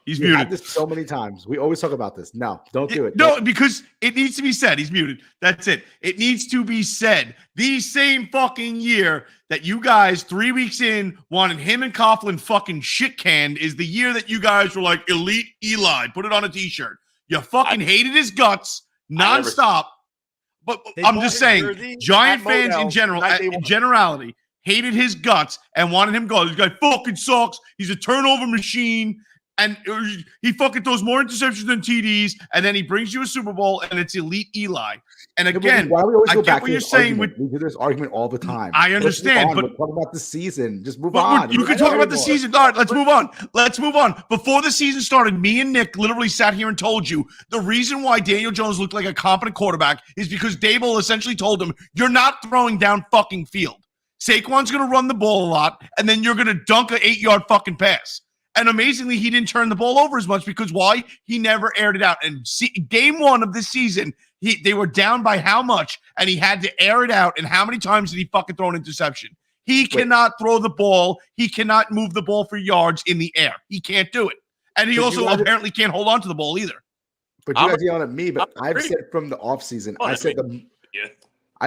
[SPEAKER 4] He's muted.
[SPEAKER 3] Had this so many times. We always talk about this. No, don't do it.
[SPEAKER 4] No, because it needs to be said. He's muted. That's it. It needs to be said. The same fucking year that you guys 3 weeks in wanted him and Coughlin fucking shit canned is the year that you guys were like elite Eli. Put it on a t-shirt. You fucking hated his guts nonstop. But I'm just saying, Giant fans in generality hated his guts and wanted him gone. This guy fucking sucks. He's a turnover machine. And he fucking throws more interceptions than TDs, and then he brings you a Super Bowl, and it's elite Eli. And again,
[SPEAKER 3] why do we always
[SPEAKER 4] I
[SPEAKER 3] go
[SPEAKER 4] get
[SPEAKER 3] back
[SPEAKER 4] what
[SPEAKER 3] to
[SPEAKER 4] you're
[SPEAKER 3] this
[SPEAKER 4] saying.
[SPEAKER 3] argument? We do this argument all the time.
[SPEAKER 4] I understand,
[SPEAKER 3] but
[SPEAKER 4] but
[SPEAKER 3] we're talking about the season. Just move
[SPEAKER 4] but
[SPEAKER 3] on.
[SPEAKER 4] you can talk about the season. All right, let's move on. Let's move on. Before the season started, me and Nick literally sat here and told you the reason why Daniel Jones looked like a competent quarterback is because Dable essentially told him, you're not throwing down fucking field. Saquon's going to run the ball a lot, and then you're going to dunk an 8-yard fucking pass. And amazingly, he didn't turn the ball over as much because why? He never aired it out. And game 1 of this season, they were down by how much, and he had to air it out. And how many times did he fucking throw an interception? He cannot throw the ball. He cannot move the ball for yards in the air. He can't do it. And he also apparently can't hold on to the ball either.
[SPEAKER 3] But you guys yelling at me, but I've said from the offseason, I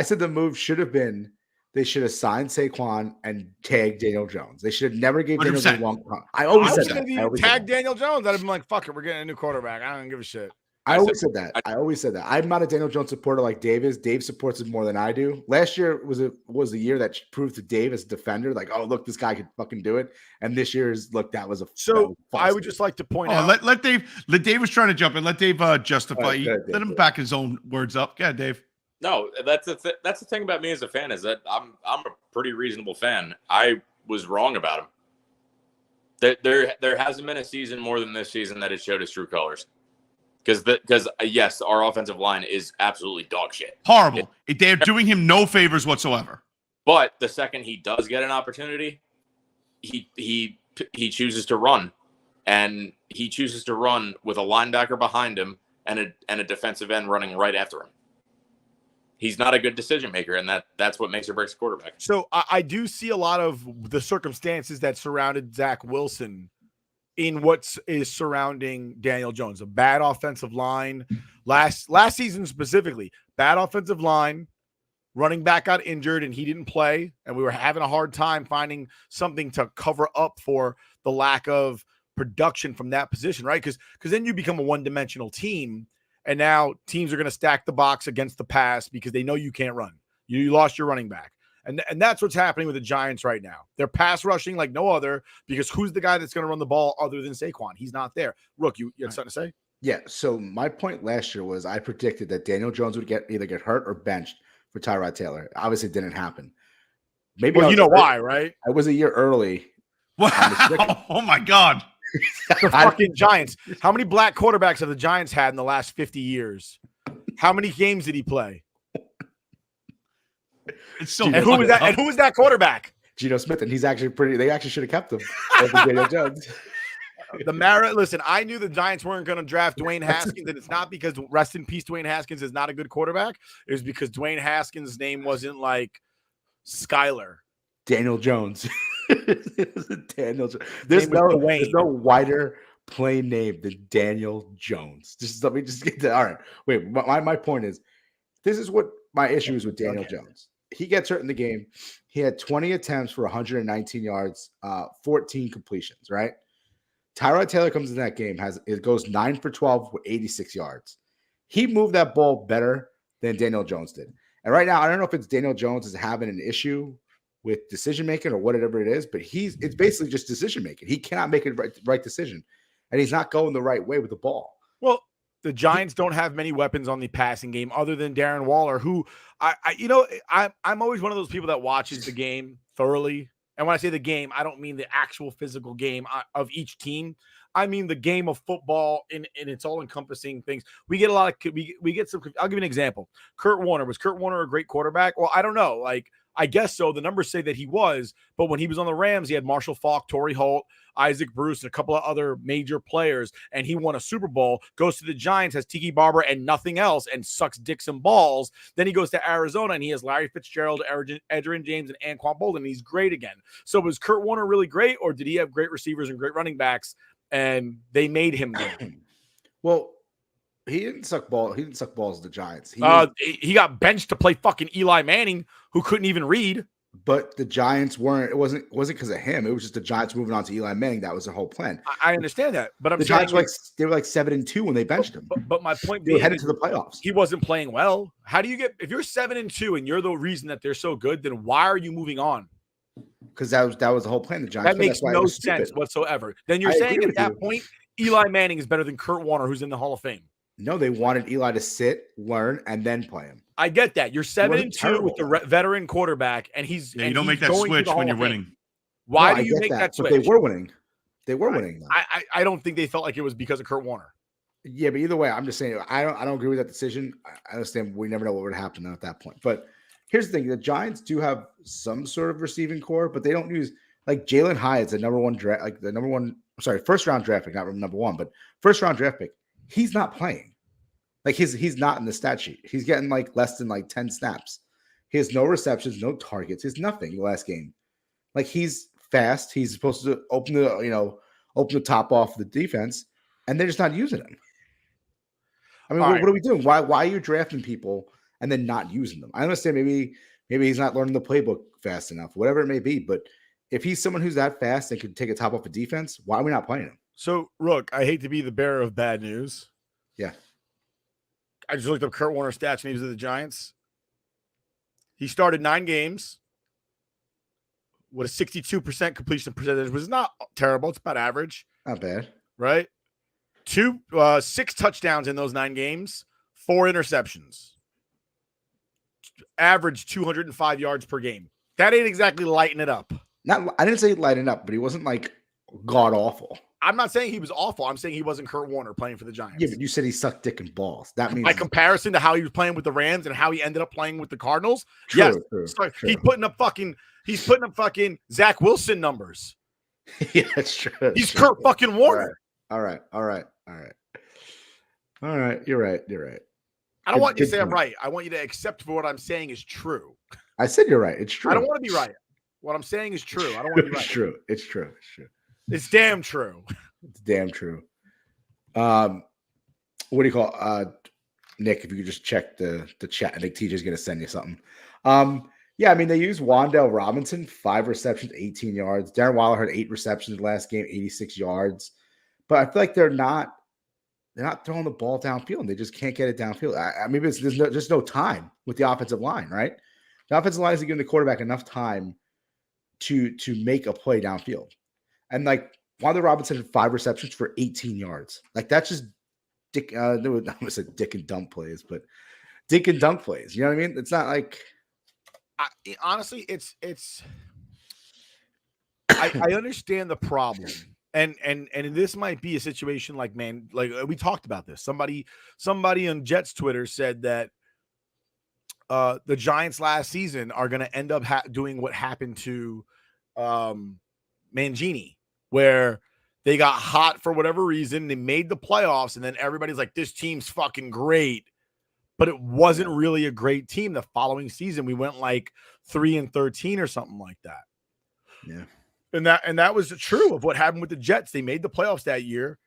[SPEAKER 3] said the move should have been they should have signed Saquon and tagged Daniel Jones. They should have never gave Daniel Jones a long time. I always said that.
[SPEAKER 1] Tagged Daniel Jones. I'd have been like, fuck it, we're getting a new quarterback. I don't give a shit.
[SPEAKER 3] I always said that. I'm not a Daniel Jones supporter like Dave is. Dave supports it more than I do. Last year was the year that proved to Dave as a defender, like, oh, look, this guy could fucking do it. And this year's look, that was a
[SPEAKER 1] I would just like to point out.
[SPEAKER 4] Let Dave was trying to jump in. Let Dave justify. Let him back his own words up. Yeah, Dave.
[SPEAKER 2] No, that's the thing about me as a fan is that I'm a pretty reasonable fan. I was wrong about him. There hasn't been a season more than this season that it showed his true colors. Because yes, our offensive line is absolutely dog shit.
[SPEAKER 4] Horrible. They're doing him no favors whatsoever.
[SPEAKER 2] But the second he does get an opportunity, he chooses to run, and he chooses to run with a linebacker behind him and a defensive end running right after him. He's not a good decision maker, and that's what makes or breaks a quarterback.
[SPEAKER 1] So I do see a lot of the circumstances that surrounded Zach Wilson in what is surrounding Daniel Jones. A bad offensive line. Last season specifically, bad offensive line. Running back got injured, and he didn't play, and we were having a hard time finding something to cover up for the lack of production from that position, right? Because then you become a one-dimensional team. And now teams are going to stack the box against the pass because they know you can't run. You lost your running back. And that's what's happening with the Giants right now. They're pass rushing like no other because who's the guy that's going to run the ball other than Saquon? He's not there. Rook, you had something to say?
[SPEAKER 3] Yeah, so my point last year was I predicted that Daniel Jones would either get hurt or benched for Tyrod Taylor. Obviously, it didn't happen. Maybe
[SPEAKER 1] you know why, right?
[SPEAKER 3] I was a year early.
[SPEAKER 4] Wow. Oh, my God.
[SPEAKER 1] The fucking Giants. How many black quarterbacks have the Giants had in the last 50 years? How many games did he play?
[SPEAKER 4] It's so
[SPEAKER 1] and who was that quarterback?
[SPEAKER 3] Geno Smith, and he's actually pretty. They actually should have kept him over Daniel Jones.
[SPEAKER 1] Listen, I knew the Giants weren't going to draft Dwayne Haskins, and it's not because rest in peace, Dwayne Haskins is not a good quarterback. It was because Dwayne Haskins' name wasn't like Skyler.
[SPEAKER 3] Daniel Jones. Daniel Jones. There's no wider plain name than Daniel Jones. Let me get that. All right. Wait, my point is, this is what my issue is with Daniel Jones. He gets hurt in the game. He had 20 attempts for 119 yards, 14 completions, right? Tyrod Taylor comes in that game, it goes 9 for 12 with 86 yards. He moved that ball better than Daniel Jones did. And right now, I don't know if it's Daniel Jones is having an issue with decision making or whatever it is, but it's basically just decision making. He cannot make a right decision, and he's not going the right way with the ball.
[SPEAKER 1] Well, the Giants don't have many weapons on the passing game other than Darren Waller, who I'm always one of those people that watches the game thoroughly. And when I say the game, I don't mean the actual physical game of each team. I mean the game of football in its all-encompassing things. We get a lot of we get some. I'll give you an example. Kurt Warner. Was Kurt Warner a great quarterback? Well, I don't know. I guess so. The numbers say that he was, but when he was on the Rams, he had Marshall Faulk, Torrey Holt, Isaac Bruce, and a couple of other major players, and he won a Super Bowl, goes to the Giants, has Tiki Barber and nothing else, and sucks dicks and balls. Then he goes to Arizona, and he has Larry Fitzgerald, Edgerrin James, and Anquan Bolden, and he's great again. So was Kurt Warner really great, or did he have great receivers and great running backs, and they made him good?
[SPEAKER 3] Well, he didn't suck balls to the Giants.
[SPEAKER 1] He got benched to play fucking Eli Manning, who couldn't even read.
[SPEAKER 3] But the Giants weren't. It wasn't because of him. It was just the Giants moving on to Eli Manning. That was their whole plan.
[SPEAKER 1] I understand that, but
[SPEAKER 3] the Giants were like 7-2 when they benched him.
[SPEAKER 1] But my point
[SPEAKER 3] they were headed to the playoffs.
[SPEAKER 1] He wasn't playing well. How do you get if you're 7-2 and you're the reason that they're so good? Then why are you moving on?
[SPEAKER 3] because that was the whole plan. The Giants.
[SPEAKER 1] That makes no sense whatsoever. Then you're saying at that point, Eli Manning is better than Kurt Warner, who's in the Hall of Fame.
[SPEAKER 3] No, they wanted Eli to sit, learn, and then play him.
[SPEAKER 1] I get that. You're 7-2 with the veteran quarterback, and he's
[SPEAKER 4] you don't make that switch when you're winning.
[SPEAKER 1] Why do you make that switch?
[SPEAKER 3] But they were winning. They were winning. Though.
[SPEAKER 1] I don't think they felt like it was because of Kurt Warner.
[SPEAKER 3] Yeah, but either way, I'm just saying I don't agree with that decision. I understand we never know what would happen at that point. But here's the thing: the Giants do have some sort of receiving core, but they don't use like Jalen Hyatt's the number one draft, like the number one. Sorry, first round draft pick, not number one, but first round draft pick. He's not playing. Like he's not in the stat sheet. He's getting like less than like 10 snaps. He has no receptions, no targets. He's nothing the last game. Like he's fast. He's supposed to open the top off the defense, and they're just not using him. I mean, what are we doing? Why are you drafting people and then not using them? I understand maybe he's not learning the playbook fast enough, whatever it may be. But if he's someone who's that fast and could take a top off a defense, why are we not playing him?
[SPEAKER 1] So, Rook, I hate to be the bearer of bad news.
[SPEAKER 3] Yeah.
[SPEAKER 1] I just looked up Kurt Warner stats when he was at the Giants. He started 9 games with a 62% completion percentage, which is not terrible. It's about average.
[SPEAKER 3] Not bad.
[SPEAKER 1] Right? 6 touchdowns in those 9 games, 4 interceptions. Average 205 yards per game. That ain't exactly lighting it up.
[SPEAKER 3] I didn't say lighting up, but he wasn't like god awful.
[SPEAKER 1] I'm not saying he was awful. I'm saying he wasn't Kurt Warner playing for the Giants.
[SPEAKER 3] Yeah, but you said he sucked dick and balls. That means
[SPEAKER 1] by comparison to how he was playing with the Rams and how he ended up playing with the Cardinals.
[SPEAKER 3] True.
[SPEAKER 1] He's putting up fucking Zach Wilson numbers.
[SPEAKER 3] Yeah, that's true.
[SPEAKER 1] He's Kurt fucking Warner.
[SPEAKER 3] All right. You're right.
[SPEAKER 1] I don't want you to say I'm right. I want you to accept for what I'm saying is true.
[SPEAKER 3] I said you're right. It's true.
[SPEAKER 1] I don't want to be right. What I'm saying is true. I don't want to be right.
[SPEAKER 3] It's true.
[SPEAKER 1] It's damn true.
[SPEAKER 3] It's damn true. What do you call Nick? If you could just check the chat, I think TJ's gonna send you something. Yeah, I mean they used Wan'Dale Robinson, 5 receptions, 18 yards. Darren Waller had 8 receptions last game, 86 yards. But I feel like they're not throwing the ball downfield. They just can't get it downfield. I mean, there's just no time with the offensive line, right? The offensive line isn't giving the quarterback enough time to make a play downfield. And like Wan'Dale Robinson had 5 receptions for 18 yards. Like that's just dick. I almost said dick and dump plays, but dick and dunk plays. You know what I mean? It's not like.
[SPEAKER 1] Honestly, it's. I understand the problem, and this might be a situation like we talked about this. Somebody on Jets Twitter said that the Giants last season are going to end up doing what happened to Mangini, where they got hot for whatever reason. They made the playoffs, and then everybody's like, this team's fucking great. But it wasn't really a great team. The following season, we went like 3-13 or something like that.
[SPEAKER 3] Yeah.
[SPEAKER 1] And that was true of what happened with the Jets. They made the playoffs that year,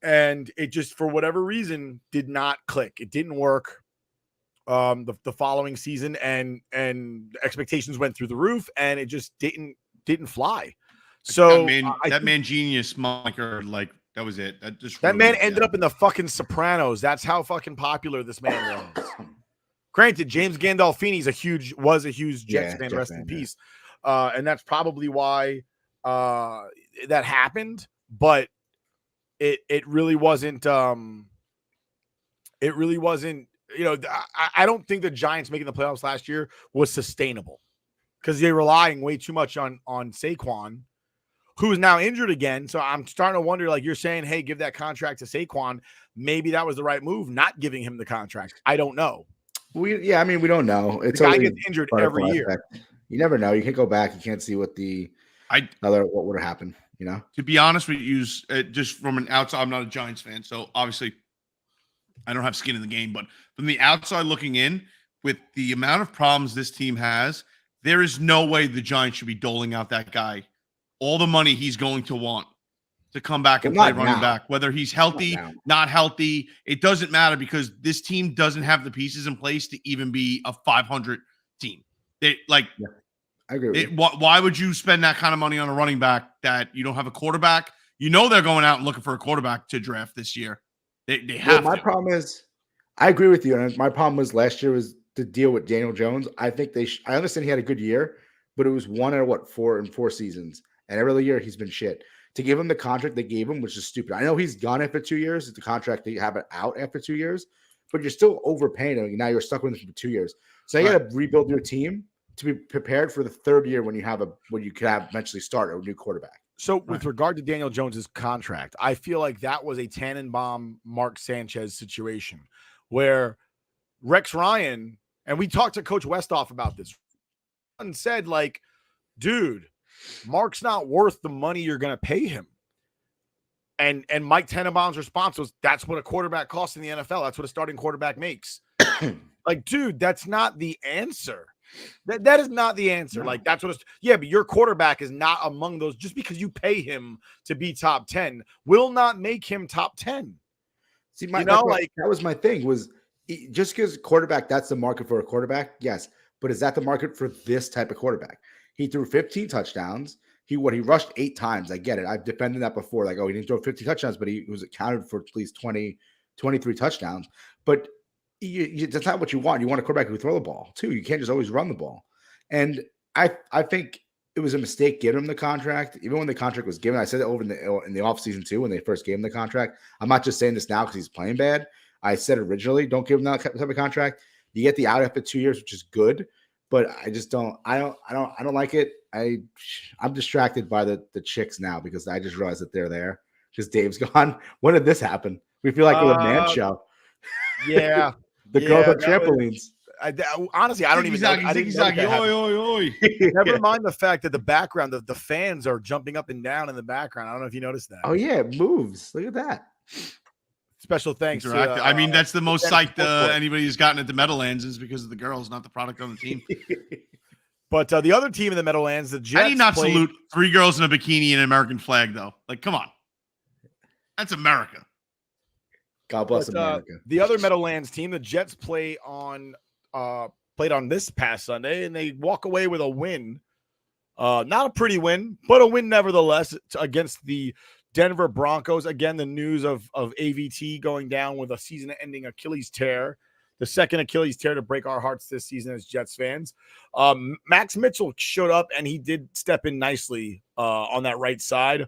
[SPEAKER 1] and it just, for whatever reason, did not click. It didn't work the following season, and expectations went through the roof, and it just didn't fly. So
[SPEAKER 4] that man genius moniker, like that was it.
[SPEAKER 1] That man ended up in the fucking Sopranos. That's how fucking popular this man was. Granted, James Gandolfini was a huge Jets fan, rest in peace. And that's probably why that happened, but it really wasn't I don't think the Giants making the playoffs last year was sustainable because they're relying way too much on Saquon, who is now injured again. So I'm starting to wonder, like you're saying, hey, give that contract to Saquon. Maybe that was the right move, not giving him the contract. I don't know.
[SPEAKER 3] We don't know. It's
[SPEAKER 1] the guy gets injured every year.
[SPEAKER 3] You never know. You can't go back. You can't see what what would have happened. You know.
[SPEAKER 4] To be honest with you, just from an outside, I'm not a Giants fan, so obviously I don't have skin in the game. But from the outside looking in, with the amount of problems this team has, there is no way the Giants should be doling out that guy all the money he's going to want to come back and play running back, whether he's healthy, not healthy. It doesn't matter because this team doesn't have the pieces in place to even be a 500 team. I agree with you. Why would you spend that kind of money on a running back that you don't have a quarterback? You know they're going out and looking for a quarterback to draft this year. They have.
[SPEAKER 3] My problem is, I agree with you. And my problem was last year was to deal with Daniel Jones. I think I understand he had a good year, but it was one out of four seasons, and every other year he's been shit. To give him the contract they gave him, which is stupid. I know he's gone after 2 years. It's the contract they have it out after 2 years, but you're still overpaying him. Now you're stuck with him for 2 years. So you got to rebuild your team to be prepared for the third year when you could eventually start a new quarterback.
[SPEAKER 1] So with regard to Daniel Jones's contract, I feel like that was a Tannenbaum, Mark Sanchez situation where Rex Ryan, and we talked to Coach Westhoff about this, and said, like, dude, Mark's not worth the money you're going to pay him. And Mike Tannenbaum's response was, that's what a quarterback costs in the NFL. That's what a starting quarterback makes. Like, dude, that's not the answer. That is not the answer. Like, that's what but your quarterback is not among those. Just because you pay him to be top 10 will not make him top 10.
[SPEAKER 3] See, that was my thing, was just because quarterback, that's the market for a quarterback. Yes. But is that the market for this type of quarterback? He threw 15 touchdowns. He rushed 8 times. I get it. I've defended that before. Like, he didn't throw 50 touchdowns, but he was accounted for at least 23 touchdowns. But that's not what you want. You want a quarterback who throw the ball too. You can't just always run the ball. And I think it was a mistake giving him the contract. Even when the contract was given, I said it over in the offseason too, when they first gave him the contract. I'm not just saying this now because he's playing bad. I said originally, don't give him that type of contract. You get the out after 2 years, which is good, but I just don't. I don't like it. I'm distracted by the chicks now because I just realized that they're there because Dave's gone. When did this happen? We feel like we're a man show.
[SPEAKER 1] Yeah.
[SPEAKER 3] The girls on trampolines.
[SPEAKER 1] Honestly, I don't even know. I didn't know Never mind the fact that the background, the fans are jumping up and down in the background. I don't know if you noticed that.
[SPEAKER 3] Oh, yeah. It moves. Look at that.
[SPEAKER 1] Special thanks.
[SPEAKER 4] I mean, that's the most psyched anybody who's gotten at the Meadowlands is because of the girls, not the product on the team.
[SPEAKER 1] But the other team in the Meadowlands, the Jets.
[SPEAKER 4] I did not salute 3 girls in a bikini and an American flag, though. Like, come on. That's America.
[SPEAKER 3] God bless America.
[SPEAKER 1] The other Meadowlands team, the Jets played on this past Sunday, and they walk away with a win. Not a pretty win, but a win nevertheless against the Denver Broncos. Again, the news of AVT going down with a season-ending Achilles tear, the second Achilles tear to break our hearts this season as Jets fans. Max Mitchell showed up, and he did step in nicely on that right side.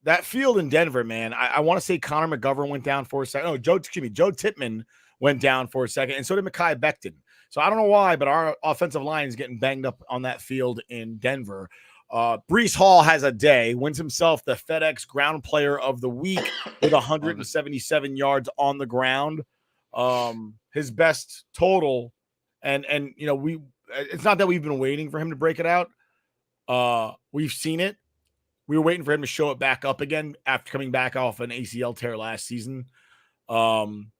[SPEAKER 1] That field in Denver, man, I want to say Connor McGovern went down for a second. Oh, Joe Tippmann went down for a second, and so did Mekhi Becton. So I don't know why, but our offensive line is getting banged up on that field in Denver. Breece Hall has a day, wins himself the FedEx Ground Player of the Week with 177 yards on the ground. His best total, and it's not that we've been waiting for him to break it out. We've seen it. We were waiting for him to show it back up again after coming back off an ACL tear last season. And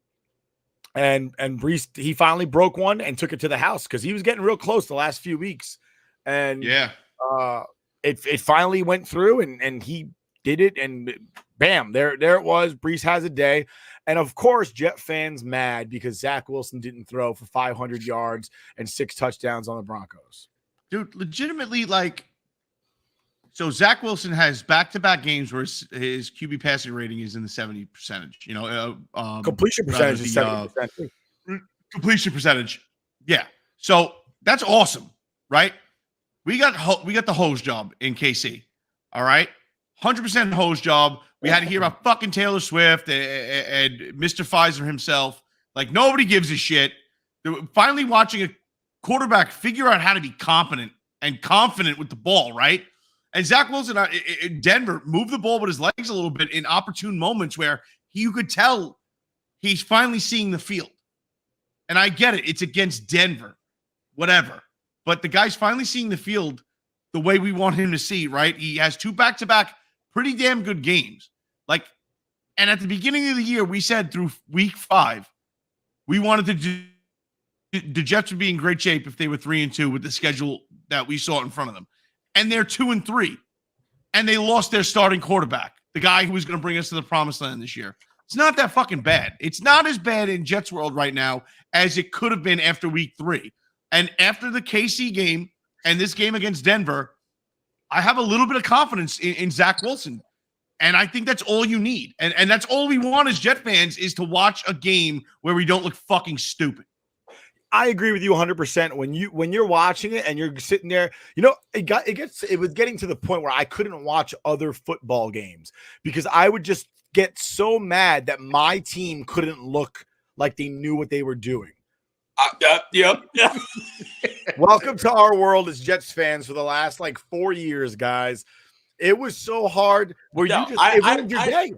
[SPEAKER 1] Breece, he finally broke one and took it to the house because he was getting real close the last few weeks. And it finally went through and he did it. And bam, there it was. Breece has a day. And of course, Jet fans mad because Zach Wilson didn't throw for 500 yards and 6 touchdowns on the Broncos.
[SPEAKER 4] Dude, legitimately, so Zach Wilson has back-to-back games where his QB passing rating is in the 70%.
[SPEAKER 1] Completion percentage is 70%.
[SPEAKER 4] Completion percentage, yeah. So that's awesome, right? We got the hose job in KC, all right? 100% hose job. We had to hear about fucking Taylor Swift and Mr. Pfizer himself. Like, nobody gives a shit. Finally watching a quarterback figure out how to be competent and confident with the ball, right? And Zach Wilson in Denver moved the ball with his legs a little bit in opportune moments where you could tell he's finally seeing the field. And I get it. It's against Denver, whatever. But the guy's finally seeing the field the way we want him to see, right? He has 2 back-to-back pretty damn good games. And at the beginning of the year, we said through week 5, we wanted the Jets would be in great shape if they were 3-2 with the schedule that we saw in front of them. And they're 2-3, and they lost their starting quarterback, the guy who was going to bring us to the promised land this year. It's not that fucking bad. It's not as bad in Jets world right now as it could have been after week 3. And after the KC game and this game against Denver, I have a little bit of confidence in Zach Wilson. And I think that's all you need. And that's all we want as Jet fans is to watch a game where we don't look fucking stupid.
[SPEAKER 1] I agree with you 100%. When you're watching it and you're sitting there, it was getting to the point where I couldn't watch other football games because I would just get so mad that my team couldn't look like they knew what they were doing.
[SPEAKER 2] Yep.
[SPEAKER 1] Welcome to our world as Jets fans for the last 4 years, guys. It was so hard where it ruined your day.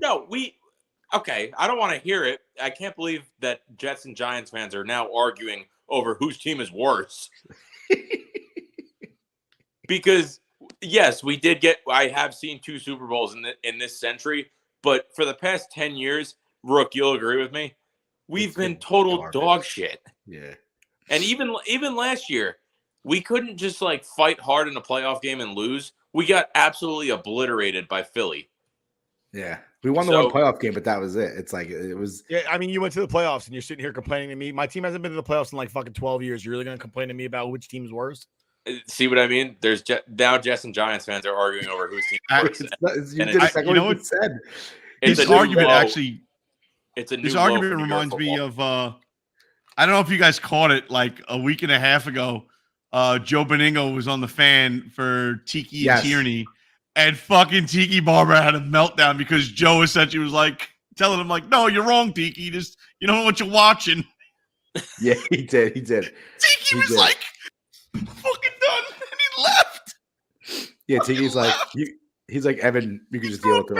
[SPEAKER 2] Okay, I don't want to hear it. I can't believe that Jets and Giants fans are now arguing over whose team is worse. Because yes, I have seen 2 Super Bowls in this century, but for the past 10 years, Rook, you'll agree with me, we've been total dog shit.
[SPEAKER 3] Yeah.
[SPEAKER 2] And even last year, we couldn't just fight hard in a playoff game and lose. We got absolutely obliterated by Philly.
[SPEAKER 3] Yeah. We won the one playoff game, but that was it. It's it was.
[SPEAKER 1] Yeah, I mean, you went to the playoffs and you're sitting here complaining to me. My team hasn't been to the playoffs in fucking 12 years. You're really going to complain to me about which team's worse?
[SPEAKER 2] See what I mean? There's now Jets and Giants fans are arguing over whose team is worse.
[SPEAKER 3] You did exactly what you said.
[SPEAKER 4] This argument actually.
[SPEAKER 2] It's a new
[SPEAKER 4] this argument reminds me of. I don't know if you guys caught it a week and a half ago. Joe Beningo was on the fan for Tiki and Tierney. And fucking Tiki Barber had a meltdown because Joe essentially was telling him no, you're wrong, Tiki. Just you don't know what you're watching.
[SPEAKER 3] Yeah, he did.
[SPEAKER 4] Tiki was fucking done, and he left.
[SPEAKER 3] Yeah, Tiki's he's Evan. You can just deal with him.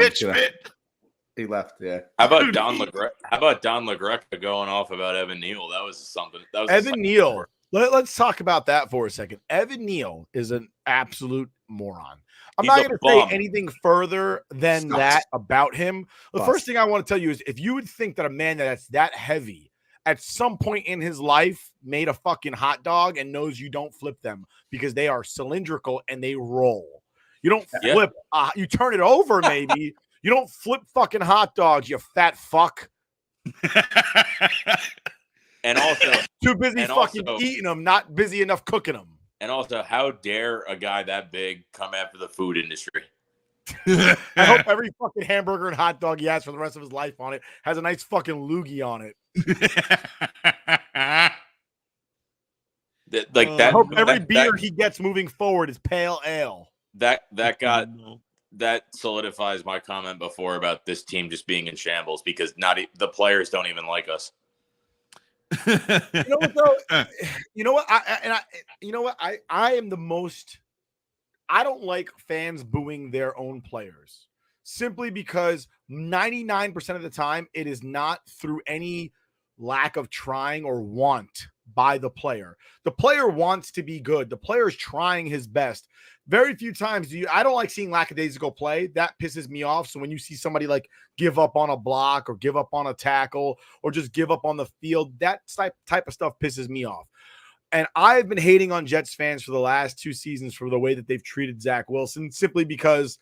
[SPEAKER 3] He left. Yeah.
[SPEAKER 2] How about Don LaGreca going off about Evan Neal? That was something. That was
[SPEAKER 1] Evan Neal. Let's talk about that for a second. Evan Neal is an absolute moron. I'm not going to say anything further than that about him. The first thing I want to tell you is if you would think that a man that's that heavy at some point in his life made a fucking hot dog and knows you don't flip them because they are cylindrical and they roll. You don't flip. You turn it over maybe. You don't flip fucking hot dogs, you fat fuck.
[SPEAKER 2] And also
[SPEAKER 1] too busy fucking eating them, not busy enough cooking them.
[SPEAKER 2] And also, how dare a guy that big come after the food industry?
[SPEAKER 1] I hope every fucking hamburger and hot dog he has for the rest of his life on it has a nice fucking loogie on it. I hope every beer he gets moving forward is pale ale.
[SPEAKER 2] That solidifies my comment before about this team just being in shambles because the players don't even like us.
[SPEAKER 1] You know what though? I am the most. I don't like fans booing their own players simply because 99% of the time it is not through any lack of trying or want by the player. The player wants to be good. The player is trying his best. Very few times I don't like seeing lackadaisical play. That pisses me off. So when you see somebody give up on a block or give up on a tackle or just give up on the field, that type of stuff pisses me off. And I've been hating on Jets fans for the last 2 seasons for the way that they've treated Zach Wilson, simply because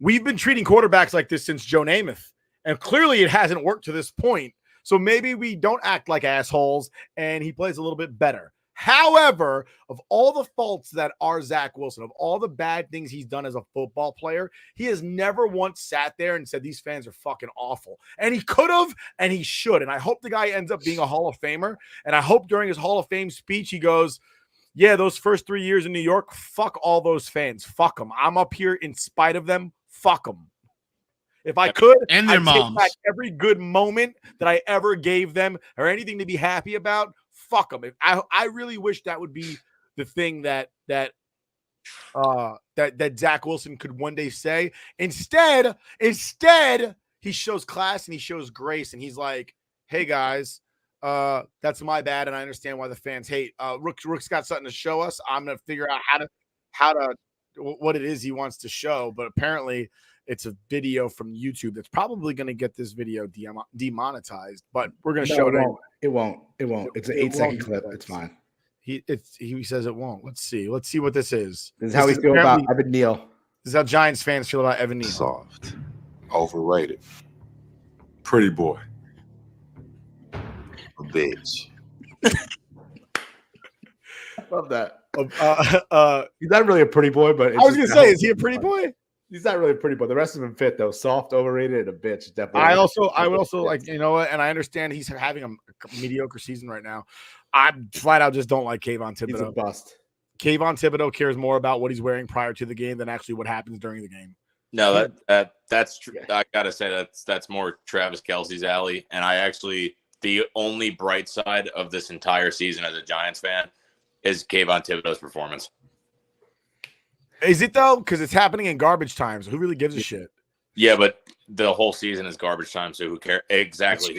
[SPEAKER 1] we've been treating quarterbacks like this since Joe Namath. And clearly it hasn't worked to this point. So maybe we don't act like assholes and he plays a little bit better. However, of all the faults that are Zach Wilson, of all the bad things he's done as a football player, he has never once sat there and said these fans are fucking awful. And he could have, and he should. And I hope the guy ends up being a Hall of Famer. And I hope during his Hall of Fame speech, he goes, yeah, those first 3 years in New York, fuck all those fans. Fuck them. I'm up here in spite of them. Fuck them. If I could,
[SPEAKER 4] and their moms.
[SPEAKER 1] Take back every good moment that I ever gave them or anything to be happy about. Fuck them. I really wish that would be the thing that Zach Wilson could one day say. Instead, he shows class and he shows grace, and he's like, "Hey guys, that's my bad, and I understand why the fans hate. Rook's got something to show us. I'm gonna figure out how to what it is he wants to show, but apparently." It's a video from YouTube that's probably going to get this video demonetized, but we're going to show it.
[SPEAKER 3] It won't. It's an 8-second clip. It's fine.
[SPEAKER 1] He says it won't. Let's see what this is.
[SPEAKER 3] This is how we feel about Evan Neal.
[SPEAKER 1] This is how Giants fans feel about Evan Neal.
[SPEAKER 5] Soft, overrated, pretty boy, a bitch.
[SPEAKER 3] I love that. He's not really a pretty boy, but
[SPEAKER 1] I was going to say, is he a pretty boy?
[SPEAKER 3] He's not really a pretty boy. The rest of him fit though. Soft, overrated, and a bitch. Definitely.
[SPEAKER 1] I would also like, you know what? And I understand he's having a mediocre season right now. I flat out just don't like Kayvon Thibodeau.
[SPEAKER 3] He's a bust.
[SPEAKER 1] Kayvon Thibodeau cares more about what he's wearing prior to the game than actually what happens during the game.
[SPEAKER 2] No, that's true. I gotta say that's more Travis Kelce's alley. And the only bright side of this entire season as a Giants fan is Kayvon Thibodeau's performance.
[SPEAKER 1] Is it though? Because it's happening in garbage time. So who really gives a shit?
[SPEAKER 2] Yeah, but the whole season is garbage time, so who cares? Exactly.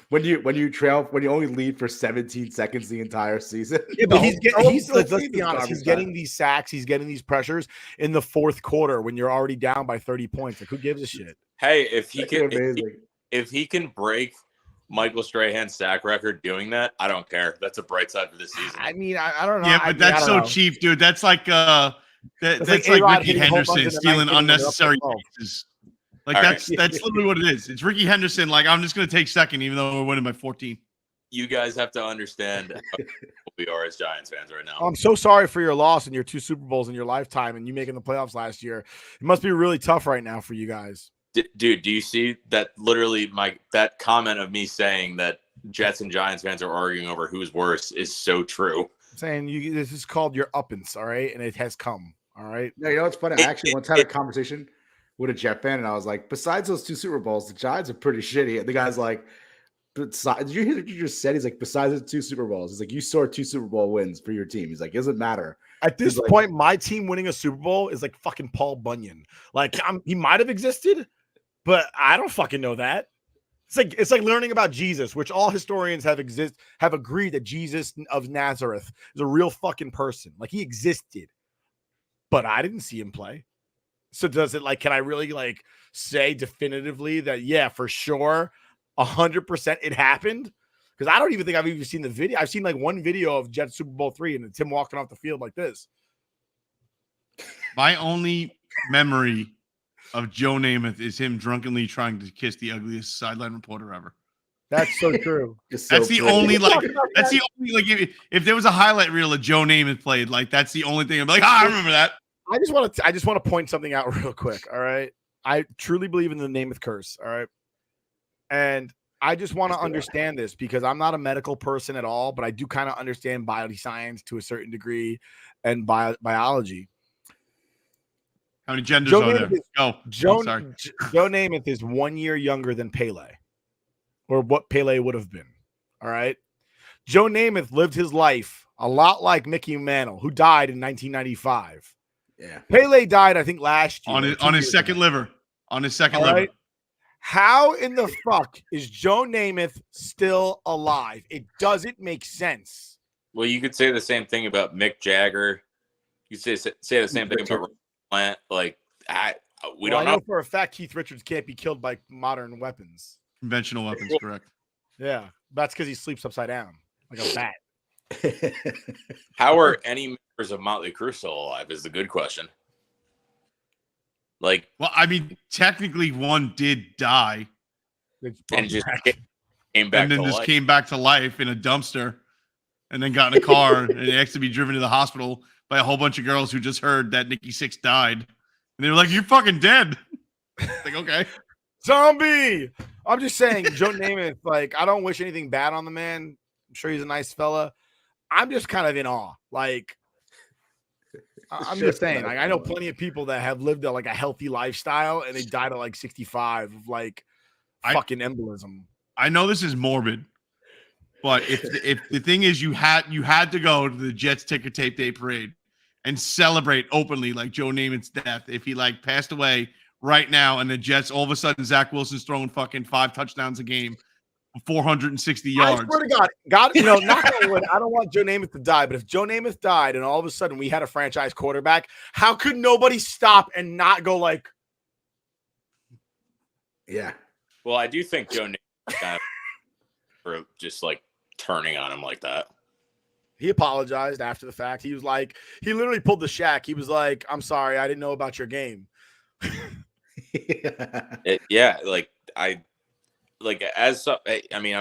[SPEAKER 3] When you only lead for 17 seconds the entire season.
[SPEAKER 1] Yeah, but let's be honest, he's getting these sacks, he's getting these pressures in the fourth quarter when you're already down by 30 points. Like, who gives a shit?
[SPEAKER 2] Hey, if he can break Michael Strahan's sack record doing that, I don't care. That's a bright side for this season.
[SPEAKER 1] I mean, I don't know.
[SPEAKER 4] Yeah, but that's so cheap, dude. That's like that's like Ricky Henderson stealing unnecessary bases. Like that's literally what it is. It's Ricky Henderson. Like, I'm just gonna take second, even though we're winning by 14.
[SPEAKER 2] You guys have to understand how we are as Giants fans right now.
[SPEAKER 1] I'm so sorry for your loss in your 2 Super Bowls in your lifetime and you making the playoffs last year. It must be really tough right now for you guys.
[SPEAKER 2] Dude, do you see that? Literally, that comment of me saying that Jets and Giants fans are arguing over who's worse is so true.
[SPEAKER 1] I'm saying this is called your uppance, all right, and it has come, all right.
[SPEAKER 3] No, you know what's funny? I actually once had a conversation with a Jet fan, and I was like, besides those 2 Super Bowls, the Giants are pretty shitty. And the guy's like, did you hear what you just said? He's like, besides the 2 Super Bowls, he's like, you saw 2 Super Bowl wins for your team. He's like, it doesn't matter.
[SPEAKER 1] At this point, my team winning a Super Bowl is like fucking Paul Bunyan. Like, he might have existed, but I don't fucking know that. It's like learning about Jesus, which all historians have agreed that Jesus of Nazareth is a real fucking person. Like, he existed, but I didn't see him play. So can I really say definitively that, yeah, for sure, 100% it happened? Because I don't even think I've even seen the video. I've seen one video of Jets Super Bowl 3 and it's him walking off the field like this.
[SPEAKER 4] My only memory of Joe Namath is him drunkenly trying to kiss the ugliest sideline reporter ever.
[SPEAKER 1] That's so true.
[SPEAKER 4] That's the only if there was a highlight reel of Joe Namath played, that's the only thing I'm like, I remember that.
[SPEAKER 1] I just want to point something out real quick. All right. I truly believe in the Namath curse. All right. And I just want to understand this because I'm not a medical person at all, but I do kind of understand body science to a certain degree and biology.
[SPEAKER 4] How many genders are there?
[SPEAKER 1] Joe Namath is 1 year younger than Pele, or what Pele would have been. All right. Joe Namath lived his life a lot like Mickey Mantle, who died in 1995.
[SPEAKER 3] Yeah.
[SPEAKER 1] Pele died, I think, last year.
[SPEAKER 4] On his second liver. On his second liver. Right?
[SPEAKER 1] How in the fuck is Joe Namath still alive? It doesn't make sense.
[SPEAKER 2] Well, you could say the same thing about Mick Jagger. You could say the same thing about Plant. I know
[SPEAKER 1] for a fact Keith Richards can't be killed by modern weapons.
[SPEAKER 4] Conventional weapons, correct.
[SPEAKER 1] Yeah, that's because he sleeps upside down like a bat.
[SPEAKER 2] How are any members of Motley Crue still alive is the good question. Well,
[SPEAKER 4] I mean, technically one did die.
[SPEAKER 2] And just came back
[SPEAKER 4] and then just came back to life in a dumpster and then got in a car and asked to be driven to the hospital by a whole bunch of girls who just heard that Nikki Sixx died. And they were like, you're fucking dead. Okay.
[SPEAKER 1] Zombie! I'm just saying, Joe Namath, I don't wish anything bad on the man. I'm sure he's a nice fella. I'm just kind of in awe. I'm just saying, I know plenty of people that have lived a healthy lifestyle and they died at 65 of fucking embolism.
[SPEAKER 4] I know this is morbid, but if the thing is you had to go to the Jets ticker tape day parade and celebrate openly Joe Namath's death if he passed away right now and the Jets all of a sudden Zach Wilson's throwing fucking 5 touchdowns a game, 460 yards.
[SPEAKER 1] I swear to God, knock on wood, I don't want Joe Namath to die, but if Joe Namath died and all of a sudden we had a franchise quarterback, how could nobody stop and not go
[SPEAKER 3] yeah.
[SPEAKER 2] Well, I do think Joe Namath kind of for just turning on him like that.
[SPEAKER 1] He apologized after the fact. He was he literally pulled the Shaq. He was like, I'm sorry, I didn't know about your game.
[SPEAKER 2] I'm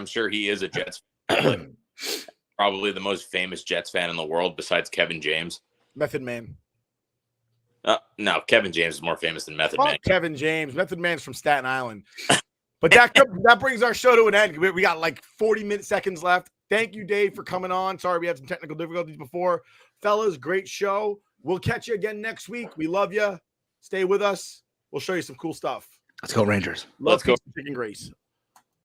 [SPEAKER 2] sure he is a Jets fan, probably the most famous Jets fan in the world besides Kevin James.
[SPEAKER 1] Method Man.
[SPEAKER 2] No, Kevin James is more famous than Method Man.
[SPEAKER 1] Kevin James. Method Man's from Staten Island. But that brings our show to an end. We got like 40 seconds left. Thank you, Dave, for coming on. Sorry we had some technical difficulties before. Fellas, great show. We'll catch you again next week. We love you. Stay with us. We'll show you some cool stuff.
[SPEAKER 3] Let's go, Rangers.
[SPEAKER 1] Let's go. Chicken Grace.